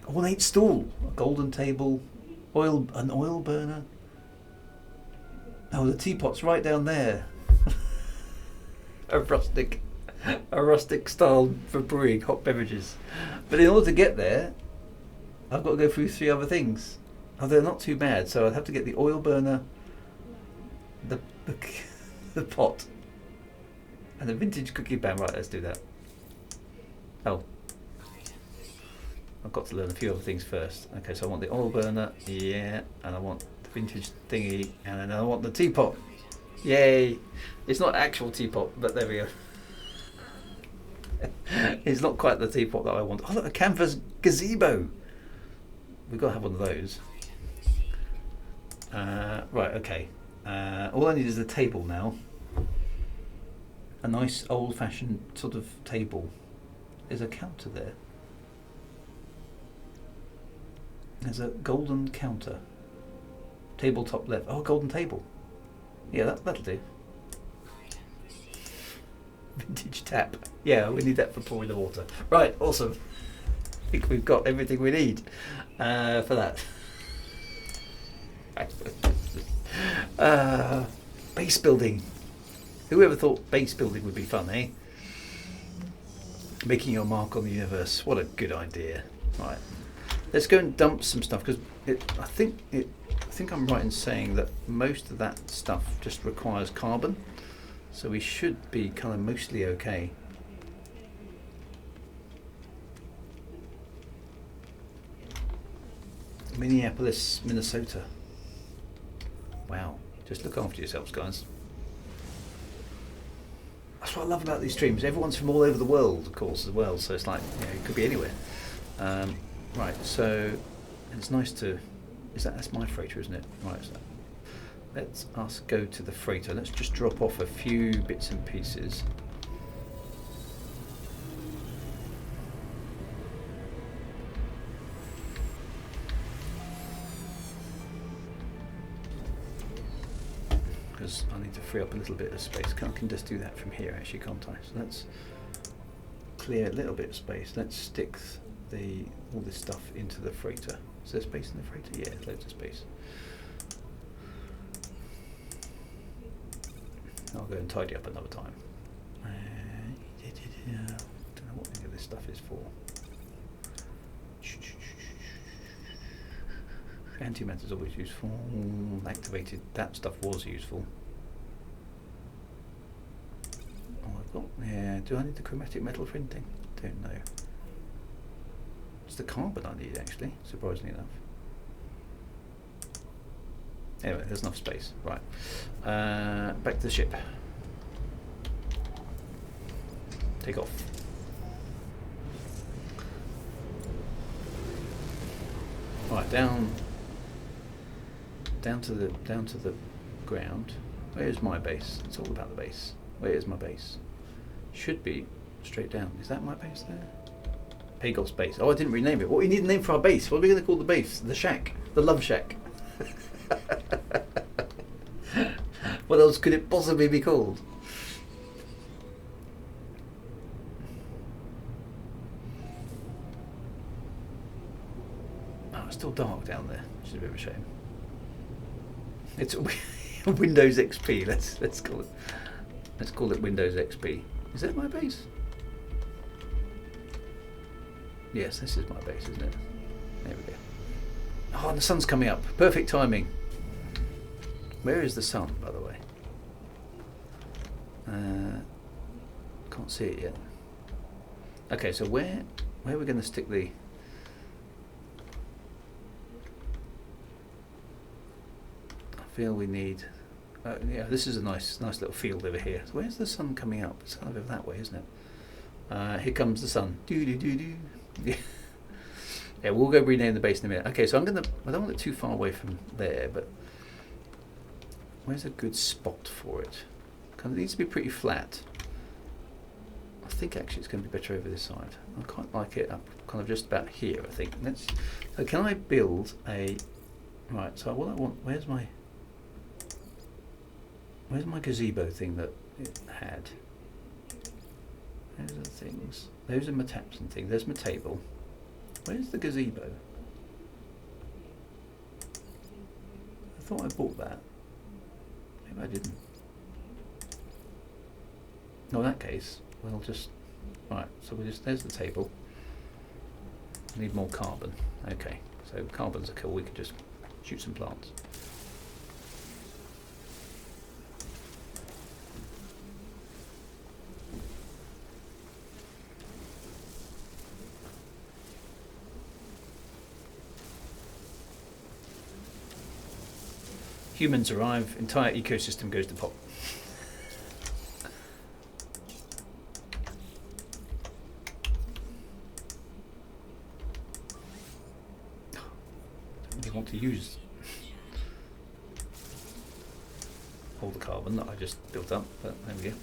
Ornate stool, a golden table, an oil burner. Oh, the teapot's right down there. a rustic style for brewing hot beverages. But in order to get there, I've got to go through 3 other things. Oh, they're not too bad. So I'd have to get the oil burner, the pot, and the vintage cookie pan. Right, let's do that. Oh, I've got to learn a few other things first. Okay, so I want the oil burner, yeah, and I want the vintage thingy, and then I want the teapot. Yay! It's not actual teapot, but there we go. It's not quite the teapot that I want. Oh, look, a canvas gazebo. We've got to have one of those. Right, okay. All I need is a table now. A nice old-fashioned sort of table. There's a counter there. There's a golden counter. Tabletop left. Oh, golden table. Yeah, that'll do. Vintage tap. Yeah, we need that for pouring the water. Right, awesome. I think we've got everything we need for that. Base building. Whoever thought base building would be fun, eh? Making your mark on the universe. What a good idea. Right. Let's go and dump some stuff, because I think I'm right in saying that most of that stuff just requires carbon, so we should be kind of mostly okay. Minneapolis, Minnesota. Wow, just look after yourselves, guys. That's what I love about these streams. Everyone's from all over the world, of course, as well, so it's like, you know, it could be anywhere. Right, so it's nice to... That's my freighter, isn't it? Right, so let's us go to the freighter. Let's just drop off a few bits and pieces. Because I need to free up a little bit of space. I can just do that from here, actually, can't I? So let's clear a little bit of space. Let's stick all this stuff into the freighter. Is there space in the freighter? Yeah, there's loads of space. I'll go and tidy up another time. Don't know what any of this stuff is for. Antimatter's always useful. Activated, that stuff was useful. Oh, I've got, yeah, do I need the chromatic metal printing? Don't know. It's the carbon I need, actually, surprisingly enough. Anyway, there's enough space. Right. Back to the ship. Take off. Right, down to the ground. Where's my base? It's all about the base. Where is my base? Should be straight down. Is that my base there? Pagos base. Oh, I didn't rename it. What we need a name for our base? What are we going to call the base? The shack. The love shack. What else could it possibly be called? Oh, it's still dark down there, which is a bit of a shame. It's Windows XP. Let's call it Windows XP. Is that my base? Yes, this is my base, isn't it? There we go. Oh, and the sun's coming up. Perfect timing. Where is the sun, by the way? Can't see it yet. Okay, so where are we going to stick the... I feel we need... yeah, this is a nice little field over here. So where's the sun coming up? It's kind of over that way, isn't it? Here comes the sun. Doo-doo-doo-doo. Yeah. Yeah, we'll go rename the base in a minute. Okay, so I don't want it too far away from there, but where's a good spot for it? Kind of needs to be pretty flat. I think actually it's going to be better over this side. I quite like it up kind of just about here, I think. So can I build a... Right, so what I want... Where's my gazebo thing that it had? Those are the things. Those are my taps and things. There's my table. Where's the gazebo? I thought I bought that. Maybe I didn't. No, in that case, we'll just... Right, so there's the table. We need more carbon. Okay, so carbon's are cool. We can just shoot some plants. Humans arrive, entire ecosystem goes to pot. Don't really want to use all the carbon that I just built up, but there we go.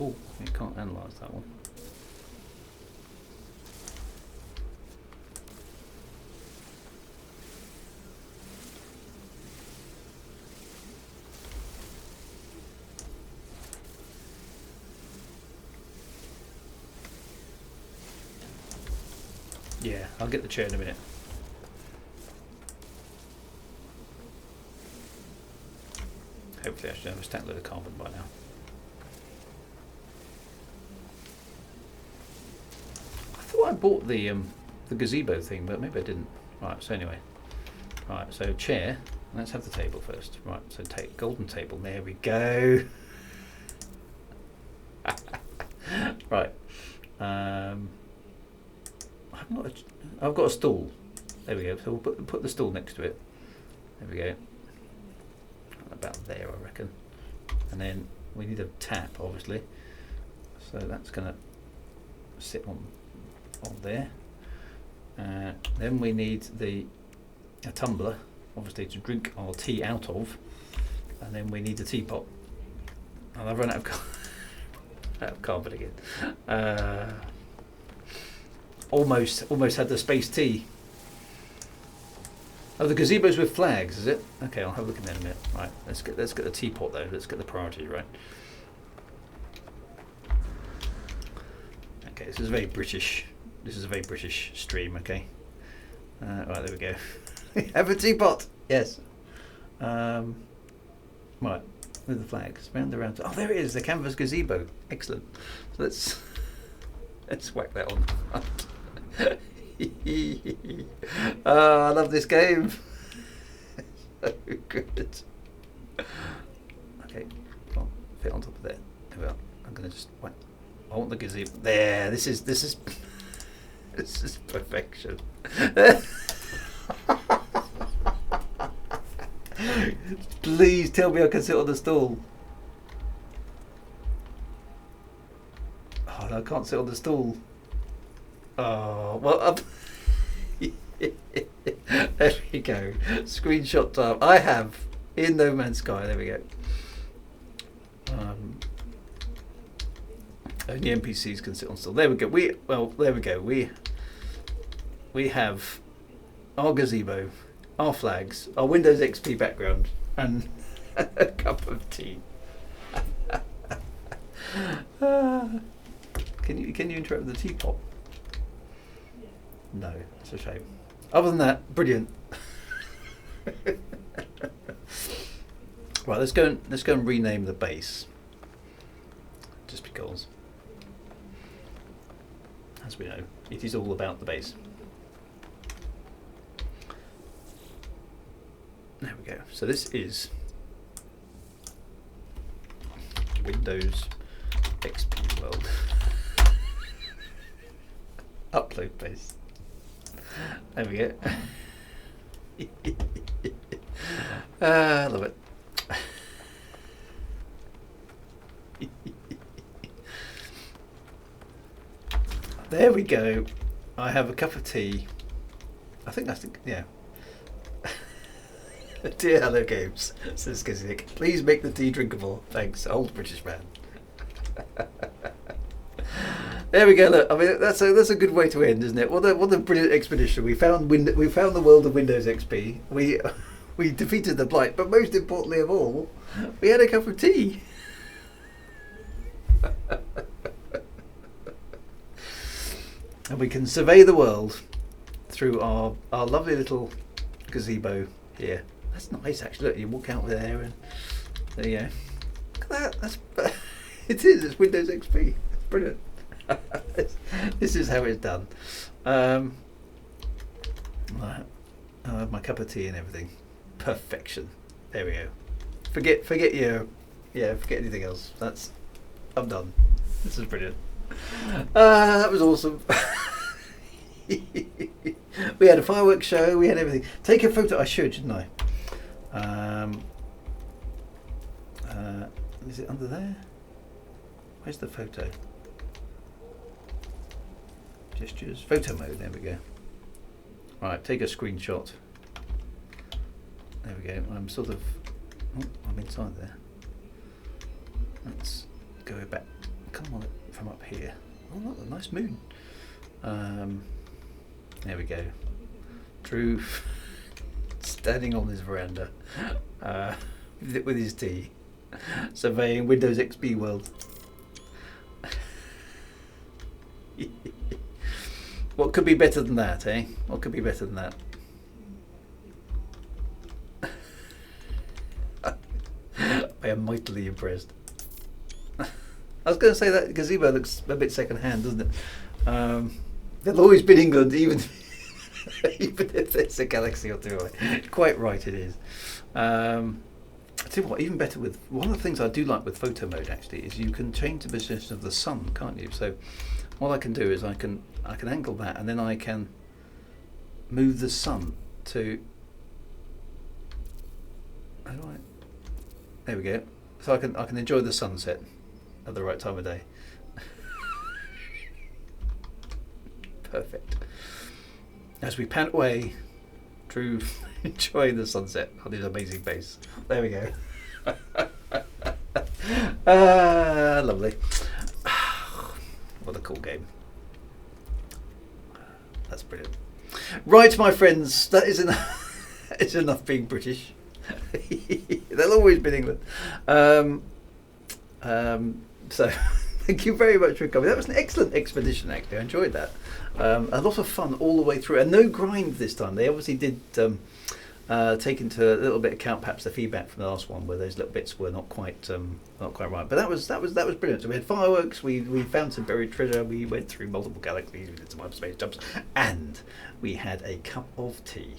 Oh, you can't analyse that one. Yeah, I'll get the chair in a minute. Hopefully I should have a stack load of carbon by now. I bought the gazebo thing, but maybe I didn't. Right, so anyway. Right, so chair. Let's have the table first. Right, so take golden table. There we go. Right. I've got a stool. There we go. So we'll put the stool next to it. There we go. About there, I reckon. And then we need a tap, obviously. So that's going to sit on there. Then we need a tumbler, obviously, to drink our tea out of, and then we need a teapot. And I've run out of carbon again. Almost had the space tea. Oh, the gazebo's with flags, is it? Okay, I'll have a look in there in a minute. Right, let's get the teapot though. Let's get the priority right. Okay, this is very British This is a very British stream, okay? Right, there we go. Have a teapot. Yes. Right, with the flags round around. Oh, there it is. The canvas gazebo. Excellent. So let's whack that on. Oh, I love this game. So good. Okay, well, fit on top of there. There we are. I'm gonna just whack. I want the gazebo. There. This is this is perfection. Please tell me I can sit on the stool. Oh no, I can't sit on the stool. Oh well. There we go. Screenshot time. I have in No Man's Sky. There we go. Only NPCs can sit on stool. There we go. There we go. We have our gazebo, our flags, our Windows XP background, and a cup of tea. Can you interrupt the teapot? No, it's a shame. Other than that, brilliant. Right, let's go and rename the base. Just because, as we know, it is all about the base. There we go. So this is Windows XP World. Upload base. There we go. I love it. There we go. I have a cup of tea. I think yeah. Dear Hello Games, says Gizik. Please make the tea drinkable. Thanks, old British man. There we go. Look, I mean that's a good way to end, isn't it? What a brilliant expedition. We found the world of Windows XP. We defeated the Blight, but most importantly of all, we had a cup of tea. And we can survey the world through our lovely little gazebo here. That's nice, actually. Look, you walk out there and there you go. Look at that. It's Windows XP. It's brilliant. This is how it's done. I have my cup of tea and everything. Perfection. There we go. Forget anything else. I'm done. This is brilliant. That was awesome. We had a fireworks show. We had everything. Take a photo. I should, shouldn't I? Is it under there? Where's the photo? Gestures. Photo mode. There we go. Right. Take a screenshot. There we go. I'm sort of. Oh, I'm inside there. Let's go back. Come on from up here. Oh, look, a nice moon. There we go. Drew standing on this veranda with his tea, surveying Windows XP world. What could be better than that, eh? What could be better than that? I am mightily impressed. I was going to say that gazebo looks a bit second-hand, doesn't it? They've always been England, even if it's a galaxy or two away. Quite right, it is. I tell you what, even better with one of the things I do like with photo mode actually is you can change the position of the sun, can't you? So what I can do is I can angle that, and then I can move the sun to. How do I? There we go. So I can enjoy the sunset at the right time of day. Perfect. As we pant away, Drew enjoying the sunset on his amazing base. There we go. Lovely. What a cool game. That's brilliant. Right, my friends, that is enough. It's enough being British. They'll always be England. So Thank you very much for coming. That was an excellent expedition, actually. I enjoyed that. A lot of fun all the way through, and no grind this time. They obviously did take into a little bit account, perhaps the feedback from the last one, where those little bits were not quite right. But that was brilliant. So we had fireworks. We found some buried treasure. We went through multiple galaxies. We did some hyperspace jumps, and we had a cup of tea.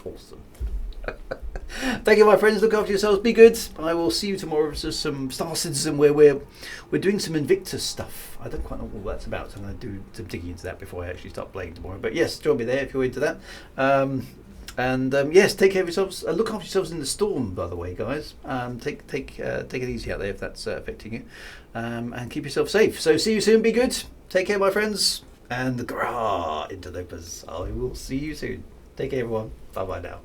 Awesome. Thank you, my friends. Look after yourselves. Be good. I will see you tomorrow for some Star Citizen, where we're doing some Invictus stuff. I don't quite know what that's about, so I'm going to do some digging into that before I actually start playing tomorrow. But yes, join me there if you're into that. Yes, take care of yourselves. Look after yourselves in the storm, by the way, guys. Take it easy out there if that's affecting you, and keep yourself safe. So see you soon. Be good. Take care, my friends. And grah, interlopers. I will see you soon. Take care, everyone. Bye bye now.